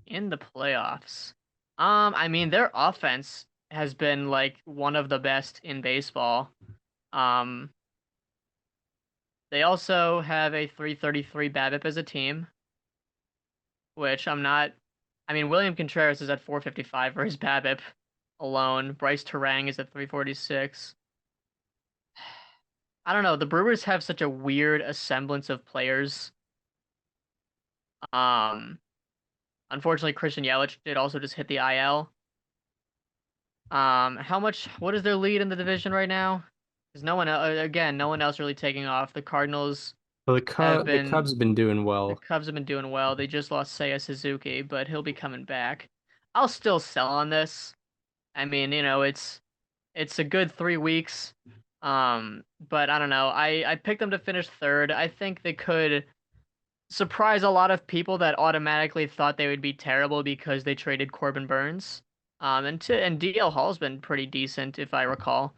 In the playoffs. I mean, their offense has been like one of the best in baseball. Um, they also have a 333 BABIP as a team, which I'm not. I mean, William Contreras is at 455 for his BABIP alone. Bryce Terang is at 346. I don't know. The Brewers have such a weird assemblance of players. Um, Unfortunately, Christian Yelich did also just hit the IL. How much? What is their lead in the division right now? Because again, no one else really taking off. The Cardinals Well, have The been, Cubs have been doing the well. Cubs have been doing well. They just lost Seiya Suzuki, but he'll be coming back. I'll still sell on this. I mean, it's a good 3 weeks. But I don't know. I picked them to finish third. I think they could surprise a lot of people that automatically thought they would be terrible because they traded Corbin Burns. And DL Hall's been pretty decent if I recall.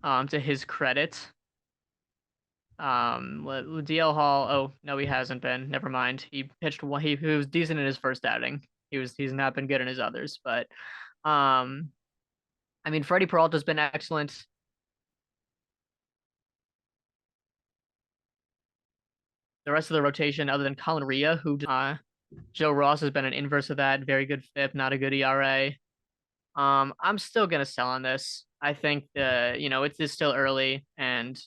To his credit. DL Hall. Oh no, he hasn't been. Never mind. He pitched one. He was decent in his first outing. He's not been good in his others. But um, I mean, Freddie Peralta's been excellent. The rest of the rotation, other than Colin Ria, who Joe Ross has been an inverse of that. Very good FIP, not a good ERA. I'm still gonna sell on this. I think it's still early, and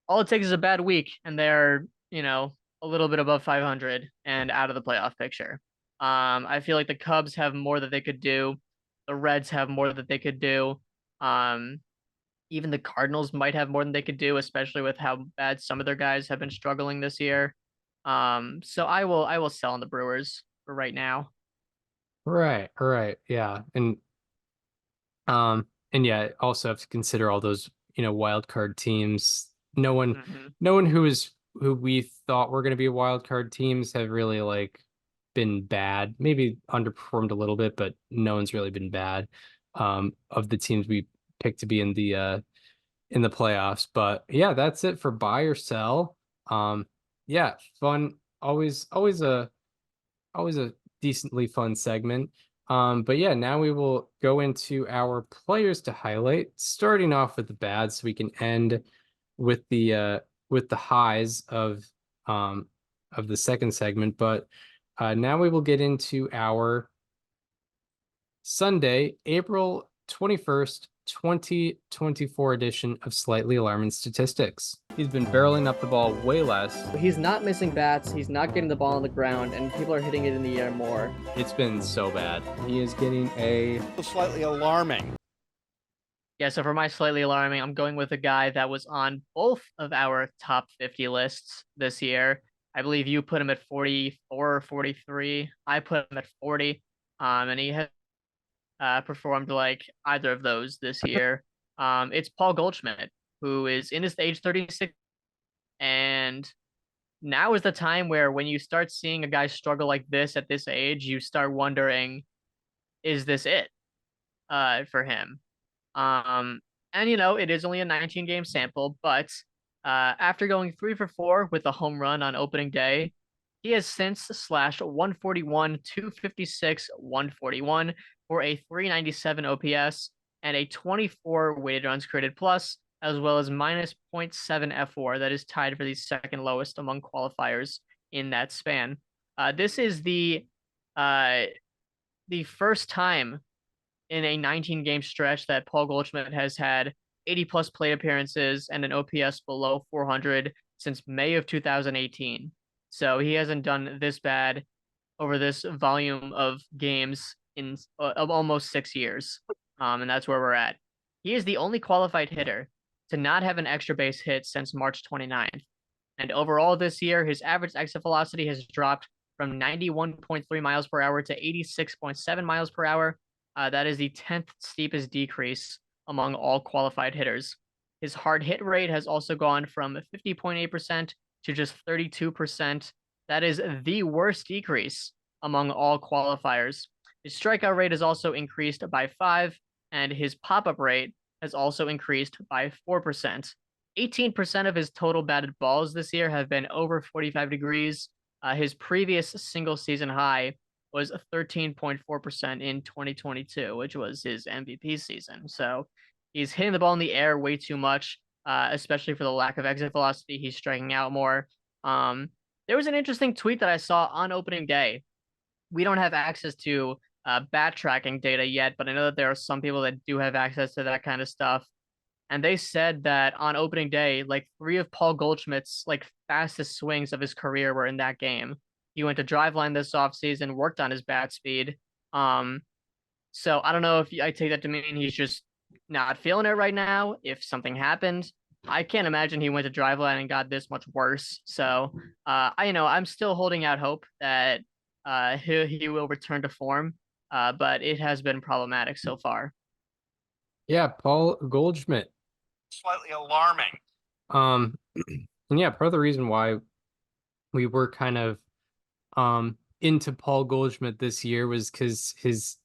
all it takes is a bad week, and they're a little bit above 500 and out of the playoff picture. I feel like the Cubs have more that they could do. The Reds have more that they could do. Um, Even the Cardinals might have more than they could do, especially with how bad some of their guys have been struggling this year. So I will sell on the Brewers for right now. Right, right, yeah, and and yeah, also have to consider all those, wild card teams. No one, Hmm. no one who we thought were going to be wild card teams have really like been bad. Maybe underperformed a little bit, but no one's really been bad. Of the teams we picked to be in the playoffs. But yeah, that's it for buy or sell. Yeah, fun. Always a decently fun segment. But yeah, now we will go into our players to highlight, starting off with the bad, so we can end with the highs of the second segment. But now we will get into our Sunday, April 21st, 2024 edition of Slightly Alarming Statistics. He's been barreling up the ball way less. He's not missing bats, he's not getting the ball on the ground, and people are hitting it in the air more. It's been so bad. He is getting a slightly alarming. Yeah, so for my slightly alarming, I'm going with a guy that was on both of our top 50 lists this year. I believe you put him at 44 or 43. I put him at 40. And he has performed like either of those this year. It's Paul Goldschmidt, who is in his age 36, and now is the time where when you start seeing a guy struggle like this at this age, you start wondering, is this it for him? And it is only a 19 game sample, but after going 3 for 4 with a home run on opening day, he has since slashed 141, 256, 141 for a 397 OPS and a 24 weighted runs created plus, as well as minus 0.7 F4. That is tied for the second lowest among qualifiers in that span. This is the first time in a 19 game stretch that Paul Goldschmidt has had 80 plus plate appearances and an OPS below 400 since May of 2018. So he hasn't done this bad over this volume of games in of almost 6 years. And that's where we're at. He is the only qualified hitter to not have an extra base hit since March 29th. And overall this year, his average exit velocity has dropped from 91.3 miles per hour to 86.7 miles per hour. That is the 10th steepest decrease among all qualified hitters. His hard hit rate has also gone from 50.8% to just 32%. That is the worst decrease among all qualifiers. His strikeout rate has also increased by 5, and his pop-up rate has also increased by 4%. 18% of his total batted balls this year have been over 45 degrees. His previous single season high was 13.4% in 2022, which was his MVP season. So he's hitting the ball in the air way too much, especially for the lack of exit velocity. He's striking out more. There was an interesting tweet that I saw on opening day. We don't have access to bat tracking data yet, but I know that there are some people that do have access to that kind of stuff. And they said that on opening day, like 3 of Paul Goldschmidt's like fastest swings of his career were in that game. He went to Driveline this offseason, worked on his bat speed. So I don't know if I take that to mean he's just not feeling it right now. If something happened, I can't imagine he went to Driveline and got this much worse. So I'm still holding out hope that he will return to form. But it has been problematic so far. Yeah, Paul Goldschmidt. Slightly alarming. And yeah, part of the reason why we were kind of into Paul Goldschmidt this year was because his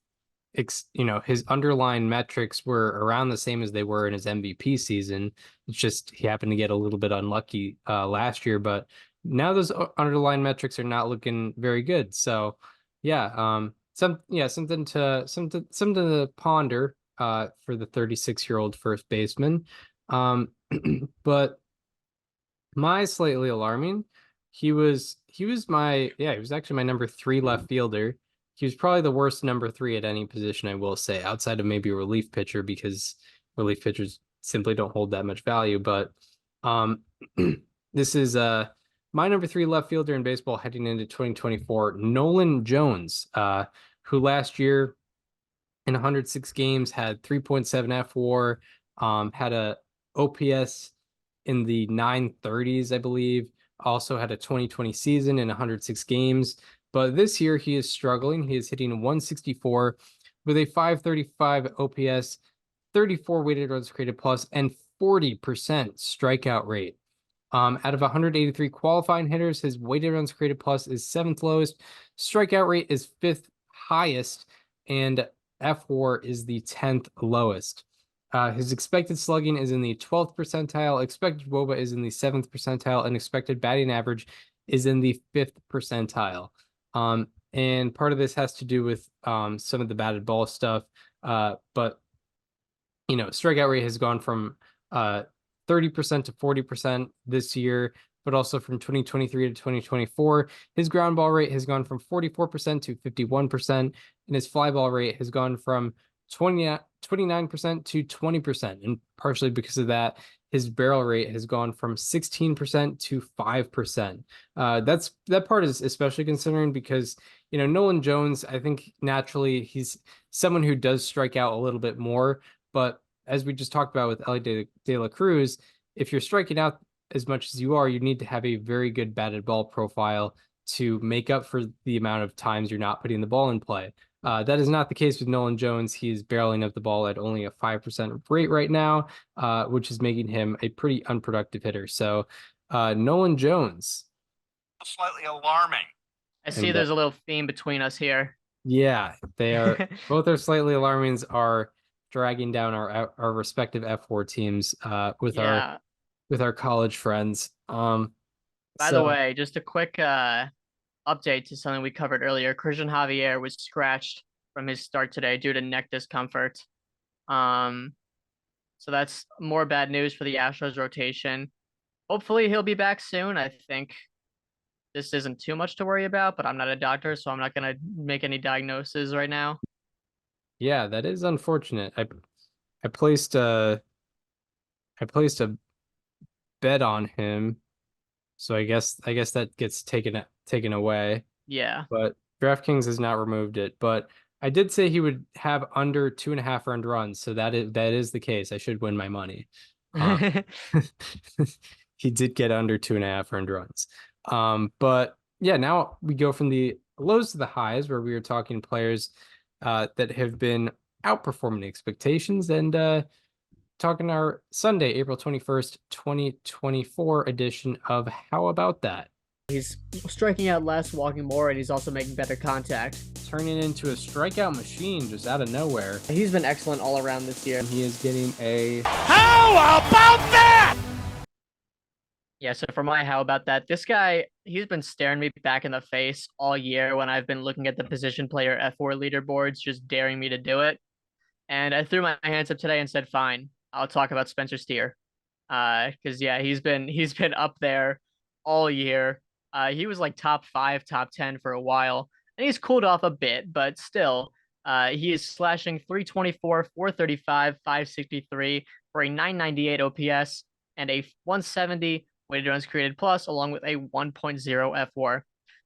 underlying metrics were around the same as they were in his MVP season. It's just he happened to get a little bit unlucky last year, but now those underlying metrics are not looking very good. So yeah, something to ponder for the 36-year-old first baseman. But my slightly alarming, he was actually my number 3 left fielder. He was probably the worst number 3 at any position, I will say, outside of maybe a relief pitcher, because relief pitchers simply don't hold that much value. But this is my number 3 left fielder in baseball heading into 2024, Nolan Jones, who last year in 106 games had 3.7 F4, had a OPS in the 930s, I believe. Also had a 2020 season in 106 games. But this year he is struggling. He is hitting 164 with a 535 OPS 34 weighted runs created plus, and 40% strikeout rate. Out of 183 qualifying hitters, his weighted runs created plus is 7th lowest, strikeout rate is 5th highest, and FWAR is the 10th lowest. His expected slugging is in the 12th percentile, expected WOBA is in the 7th percentile, and expected batting average is in the 5th percentile. And part of this has to do with some of the batted ball stuff. But strikeout rate has gone from 30% to 40% this year, but also from 2023 to 2024. His ground ball rate has gone from 44% to 51%, and his fly ball rate has gone from 29% to 20%. And partially because of that, his barrel rate has gone from 16% to 5%. That part is especially concerning because Nolan Jones, I think naturally he's someone who does strike out a little bit more, but as we just talked about with Elly De La Cruz, if you're striking out as much as you are, you need to have a very good batted ball profile to make up for the amount of times you're not putting the ball in play. That is not the case with Nolan Jones. He's barreling up the ball at only a 5% rate right now, which is making him a pretty unproductive hitter. So Nolan Jones. Slightly alarming. I see there's a little theme between us here. Yeah, they are. Both our slightly alarmings are dragging down our respective F4 teams with our college friends. By the way, just a quick update to something we covered earlier. Christian Javier was scratched from his start today due to neck discomfort. So that's more bad news for the Astros rotation. Hopefully he'll be back soon. I think this isn't too much to worry about, but I'm not a doctor, so I'm not going to make any diagnoses right now. Yeah, that is unfortunate. I placed a bet on him, so I guess that gets taken away. Yeah. But DraftKings has not removed it. But I did say he would have under 2.5 earned runs, so that is the case. I should win my money. He did get under 2.5 earned runs. But yeah, now we go from the lows to the highs, where we were talking players that have been outperforming expectations, and talking our Sunday, April 21st, 2024 edition of How About That? He's striking out less, walking more, and he's also making better contact. Turning into a strikeout machine just out of nowhere. He's been excellent all around this year. He is getting a How about that? Yeah, so for my how about that, this guy, he's been staring me back in the face all year when I've been looking at the position player F4 leaderboards, just daring me to do it. And I threw my hands up today and said, fine, I'll talk about Spencer Steer. Because yeah, he's been up there all year. He was like top 5, top 10 for a while, and he's cooled off a bit, but still, he is slashing 324, 435, 563 for a 998 OPS and a 170 weighted runs created plus, along with a 1.0 FWAR.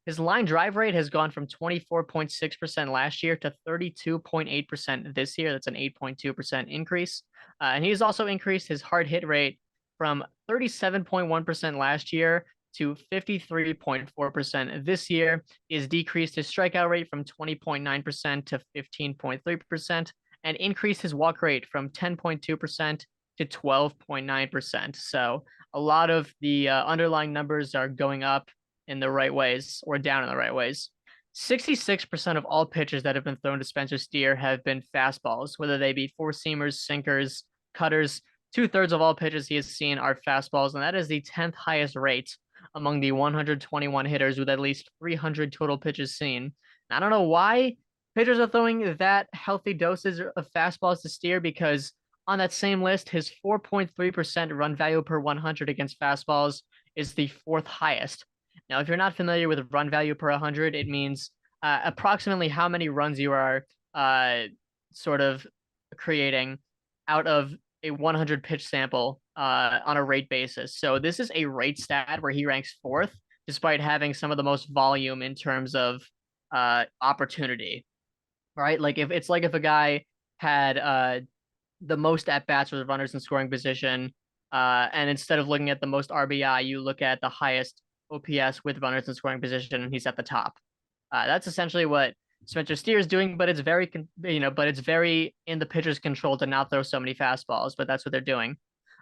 His line drive rate has gone from 24.6% last year to 32.8% this year. That's an 8.2% increase. And he's also increased his hard hit rate from 37.1% last year to 53.4% this year. He has decreased his strikeout rate from 20.9% to 15.3% and increased his walk rate from 10.2% to 12.9%. So a lot of the underlying numbers are going up in the right ways or down in the right ways. 66% of all pitches that have been thrown to Spencer Steer have been fastballs, whether they be four-seamers, sinkers, cutters. 2/3 of all pitches he has seen are fastballs, and that is the 10th highest rate among the 121 hitters with at least 300 total pitches seen. I don't know why pitchers are throwing that healthy doses of fastballs to Steer, because on that same list, his 4.3% run value per 100 against fastballs is the 4th highest. Now, if you're not familiar with run value per 100, it means approximately how many runs you are sort of creating out of a 100 pitch sample on a rate basis. So this is a rate stat where he ranks 4th, despite having some of the most volume in terms of opportunity, right? Like if a guy had the most at bats with runners in scoring position, and instead of looking at the most RBI, you look at the highest OPS with runners in scoring position, and he's at the top. That's essentially what Spencer Steer is doing, but it's very but it's very in the pitcher's control to not throw so many fastballs, but that's what they're doing.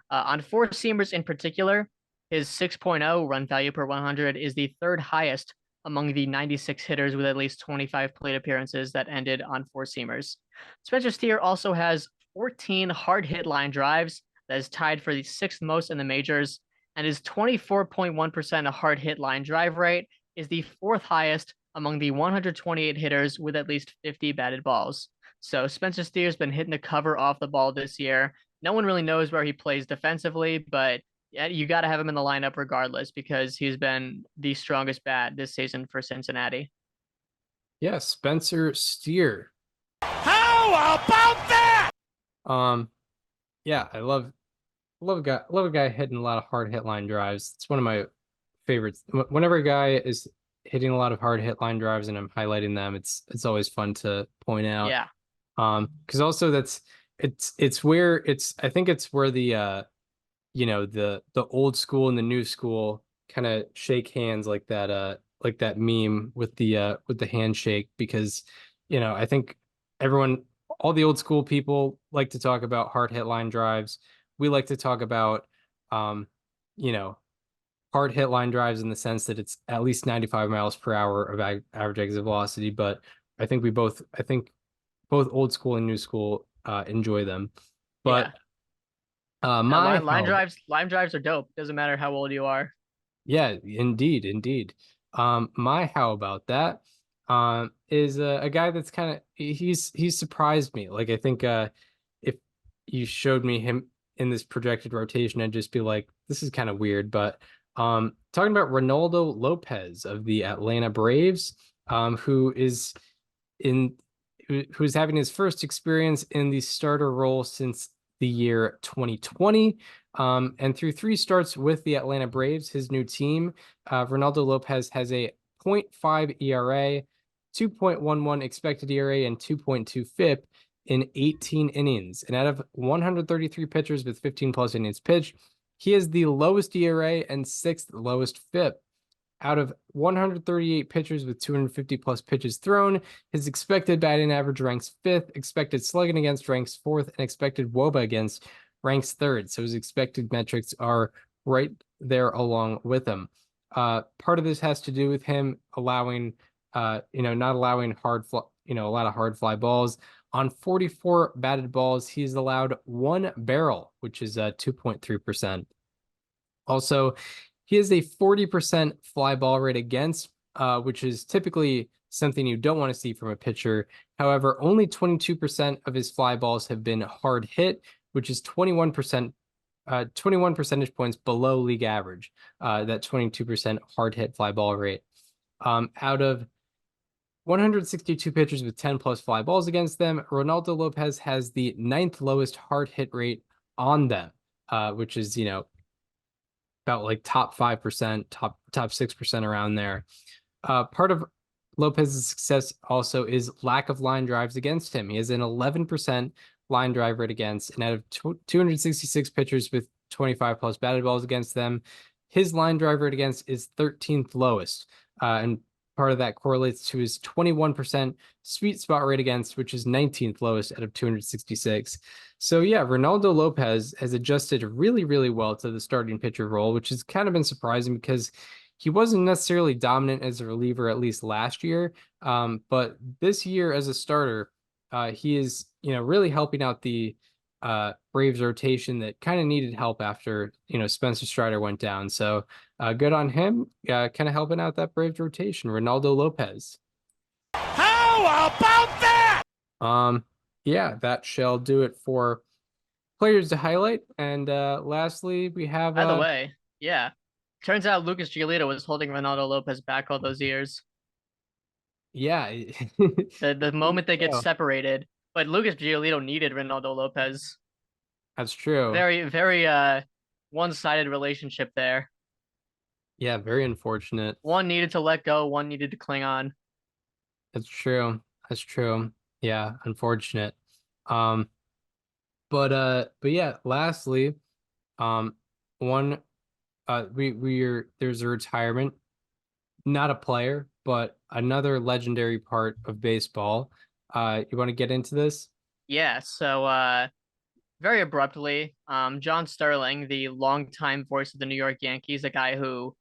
On four seamers in particular, his 6.0 run value per 100 is the third highest among the 96 hitters with at least 25 plate appearances that ended on four seamers. Spencer Steer also has 14 hard hit line drives, that is tied for the sixth most in the majors, and his 24.1% hard hit line drive rate is the fourth highest among the 128 hitters with at least 50 batted balls. So Spencer Steer's been hitting the cover off the ball this year. No one really knows where he plays defensively, but you got to have him in the lineup regardless because he's been the strongest bat this season for Cincinnati. Yeah, Spencer Steer. How about that? Yeah, I love a guy hitting a lot of hard hit line drives. It's one of my favorites. Whenever a guy is hitting a lot of hard hit line drives and I'm highlighting them, it's always fun to point out. Yeah. Because also it's where I think it's where the the old school and the new school kind of shake hands like that meme with the handshake, because I think all the old school people like to talk about hard hit line drives. We like to talk about hard hit line drives in the sense that it's at least 95 miles per hour of average exit velocity, but I think both old school and new school enjoy them. But line drives are dope. Doesn't matter how old you are. Yeah, indeed. My how about that is a guy that's kind of he's surprised me. Like I think if you showed me him in this projected rotation, I'd just be like, this is kind of weird. But talking about Ronaldo Lopez of the Atlanta Braves, who's having his first experience in the starter role since the year 2020. And through 3 starts with the Atlanta Braves, his new team, Ronaldo Lopez has a 0.5 ERA, 2.11 expected ERA, and 2.2 FIP in 18 innings. And out of 133 pitchers with 15 plus innings pitched, he has the lowest ERA and 6th lowest FIP. Out of 138 pitchers with 250 plus pitches thrown, his expected batting average ranks 5th, expected slugging against ranks 4th, and expected WOBA against ranks 3rd. So his expected metrics are right there along with him. Part of this has to do with him allowing, not allowing a lot of hard fly balls. On 44 batted balls, he's allowed 1 barrel, which is 2.3%. Also, he has a 40% fly ball rate against, which is typically something you don't want to see from a pitcher. However, only 22% of his fly balls have been hard hit, which is 21 percentage points below league average, that 22% hard hit fly ball rate. Out of 162 pitchers with 10 plus fly balls against them, Ronaldo Lopez has the 9th lowest hard hit rate on them, which is, about like top 5%, top 6% around there. Part of Lopez's success also is lack of line drives against him. He has an 11% line drive rate against, and out of 266 pitchers with 25 plus batted balls against them, his line drive rate against is 13th lowest. And part of that correlates to his 21% sweet spot rate against, which is 19th lowest out of 266. So yeah, Ronaldo Lopez has adjusted really, really well to the starting pitcher role, which has kind of been surprising because he wasn't necessarily dominant as a reliever, at least last year. But this year as a starter, he is, really helping out the Braves rotation that kind of needed help after, Spencer Strider went down. So good on him, kind of helping out that Braves rotation, Ronaldo Lopez. How about that? Yeah, that shall do it for players to highlight. And lastly, we have. By the way, yeah, turns out Lucas Giolito was holding Ronaldo Lopez back all those years. Yeah, the moment they get separated, but Lucas Giolito needed Ronaldo Lopez. That's true. Very, very one-sided relationship there. Yeah, very unfortunate. One needed to let go, one needed to cling on. That's true. Yeah, unfortunate. But yeah, lastly, there's a retirement, not a player, but another legendary part of baseball. You want to get into this? Yeah, so very abruptly, John Sterling, the longtime voice of the New York Yankees, a guy who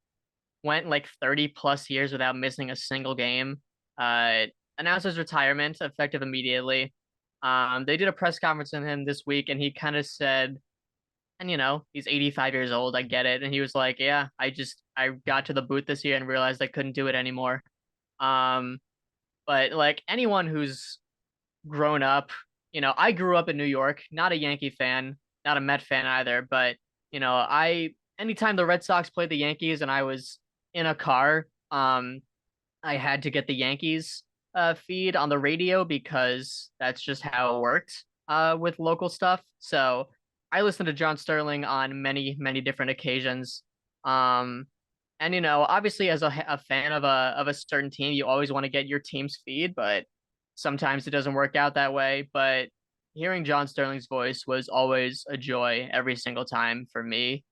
went like 30 plus years without missing a single game, uh, announced his retirement effective immediately. They did a press conference on him this week, and he kind of said, and he's 85 years old, I get it. And he was like, yeah, I got to the booth this year and realized I couldn't do it anymore. Um, but like anyone who's grown up, I grew up in New York, not a Yankee fan, not a Met fan either, but anytime the Red Sox played the Yankees and I was in a car, I had to get the Yankees feed on the radio because that's just how it worked with local stuff. So I listened to John Sterling on many, many different occasions. Um, and obviously as a fan of a certain team, you always want to get your team's feed, but sometimes it doesn't work out that way. But hearing John Sterling's voice was always a joy every single time for me.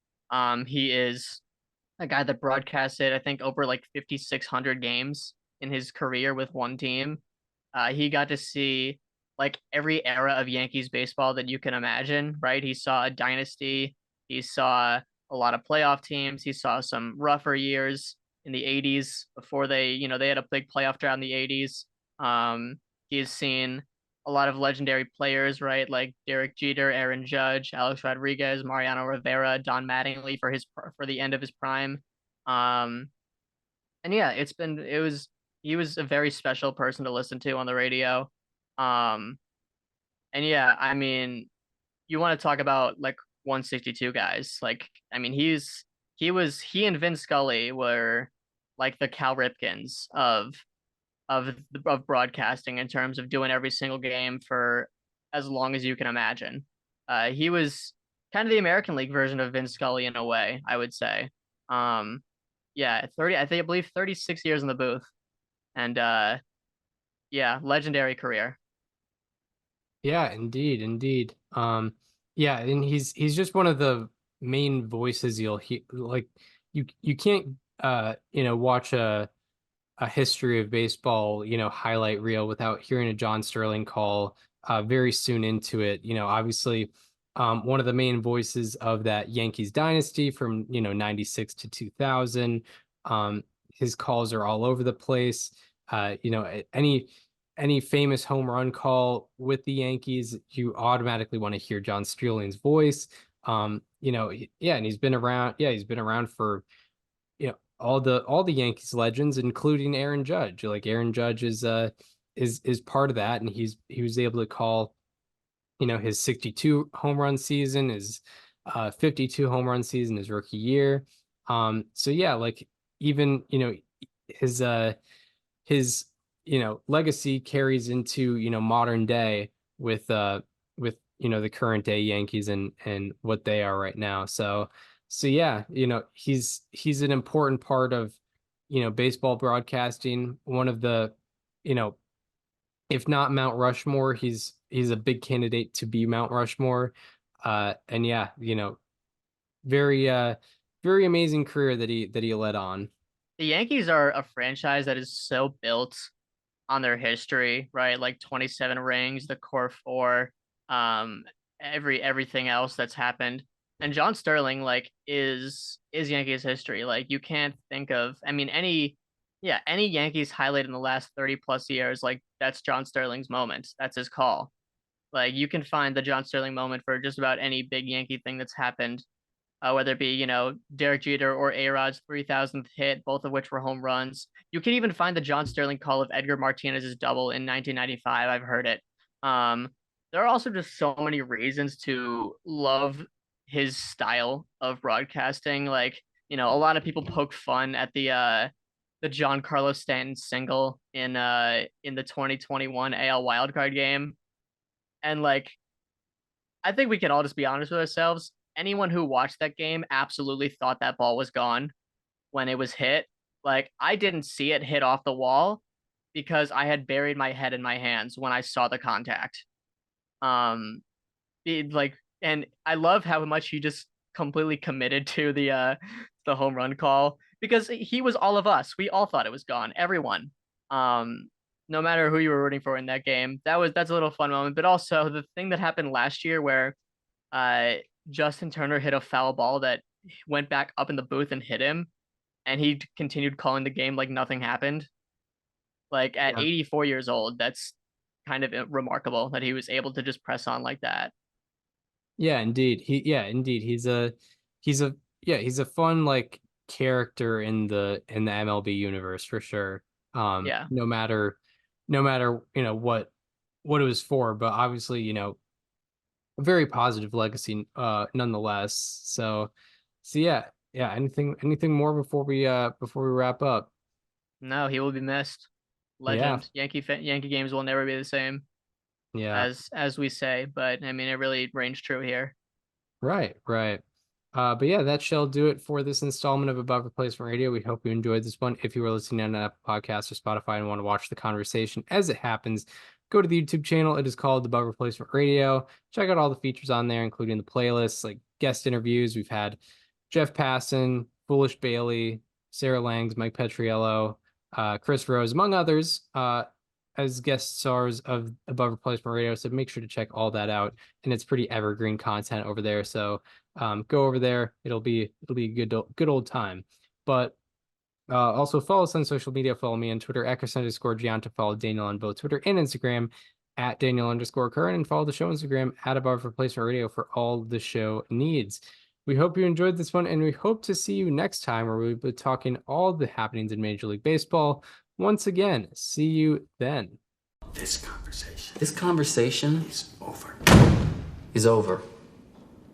He is a guy that broadcasted, I think, over like 5,600 games in his career with one team. He got to see like every era of Yankees baseball that you can imagine, right? He saw a dynasty, he saw a lot of playoff teams, he saw some rougher years in the 80s before they had a big playoff drought in the 80s. He's seen a lot of legendary players, right? Like Derek Jeter, Aaron Judge, Alex Rodriguez, Mariano Rivera, Don Mattingly for the end of his prime. Um, and yeah, he was a very special person to listen to on the radio. Um, and yeah, I mean, you want to talk about like 162 guys. Like, I mean, he and Vin Scully were like the Cal Ripkins of broadcasting in terms of doing every single game for as long as you can imagine. He was kind of the American League version of Vince Scully in a way, I would say. Yeah, 30, I believe 36 years in the booth, and yeah, legendary career. Yeah, indeed, indeed. Yeah, and he's just one of the main voices you'll hear. Like you can't watch a history of baseball, highlight reel without hearing a John Sterling call very soon into it. Obviously, one of the main voices of that Yankees dynasty from 96 to 2000. His calls are all over the place. Any famous home run call with the Yankees, you automatically want to hear John Sterling's voice. Yeah, and he's been around. Yeah, he's been around for all the Yankees legends, including Aaron Judge. Like Aaron Judge is part of that, and he was able to call his 62 home run season, his 52 home run season, his rookie year. So yeah, like even his his legacy carries into modern day with the current day Yankees and what they are right now. So yeah, he's an important part of baseball broadcasting. One of the you know if not Mount Rushmore, he's a big candidate to be Mount Rushmore. And yeah, very very amazing career that he led on. The Yankees are a franchise that is so built on their history, right? Like 27 rings, the core four, um, everything else that's happened. And John Sterling like is Yankees history. Like you can't think of, I mean, any Yankees highlight in the last 30 plus years, like that's John Sterling's moment. That's his call. Like you can find the John Sterling moment for just about any big Yankee thing that's happened, whether it be, Derek Jeter or A-Rod's 3,000th hit, both of which were home runs. You can even find the John Sterling call of Edgar Martinez's double in 1995. I've heard it. Um, there are also just so many reasons to love his style of broadcasting. Like, a lot of people poke fun at the John Carlos Stanton single in the 2021 AL wildcard game. And like I think we can all just be honest with ourselves. Anyone who watched that game absolutely thought that ball was gone when it was hit. Like I didn't see it hit off the wall because I had buried my head in my hands when I saw the contact. Um, and I love how much he just completely committed to the home run call because he was all of us. We all thought it was gone. Everyone. No matter who you were rooting for in that game. That's a little fun moment. But also the thing that happened last year where Justin Turner hit a foul ball that went back up in the booth and hit him, and he continued calling the game like nothing happened. Like at 84 years old, that's kind of remarkable that he was able to just press on like that. Yeah, indeed. He's a fun like character in the MLB universe for sure. Yeah. No matter what it was for, but obviously, a very positive legacy nonetheless. So yeah. Anything more before we wrap up? No, he will be missed. Legend. Yankee games will never be the same. Yeah. As we say, but I mean it really rings true here. Right. But yeah, that shall do it for this installment of Above Replacement Radio. We hope you enjoyed this one. If you were listening on an Apple Podcast or Spotify and want to watch the conversation as it happens, go to the YouTube channel. It is called Above Replacement Radio. Check out all the features on there, including the playlists, like guest interviews. We've had Jeff Passan, Foolish Bailey, Sarah Langs, Mike Petriello, Chris Rose, among others, as guest stars of Above Replacement Radio. So make sure to check all that out. And it's pretty evergreen content over there. So go over there. It'll be a good old time. But also follow us on social media. Follow me on Twitter, @Eckerson_Gianta. Follow Daniel on both Twitter and Instagram @Daniel_Curran, and follow the show Instagram @Above Replacement Radio for all the show needs. We hope you enjoyed this one, and we hope to see you next time where we'll be talking all the happenings in Major League Baseball. Once again, see you then. This conversation is over.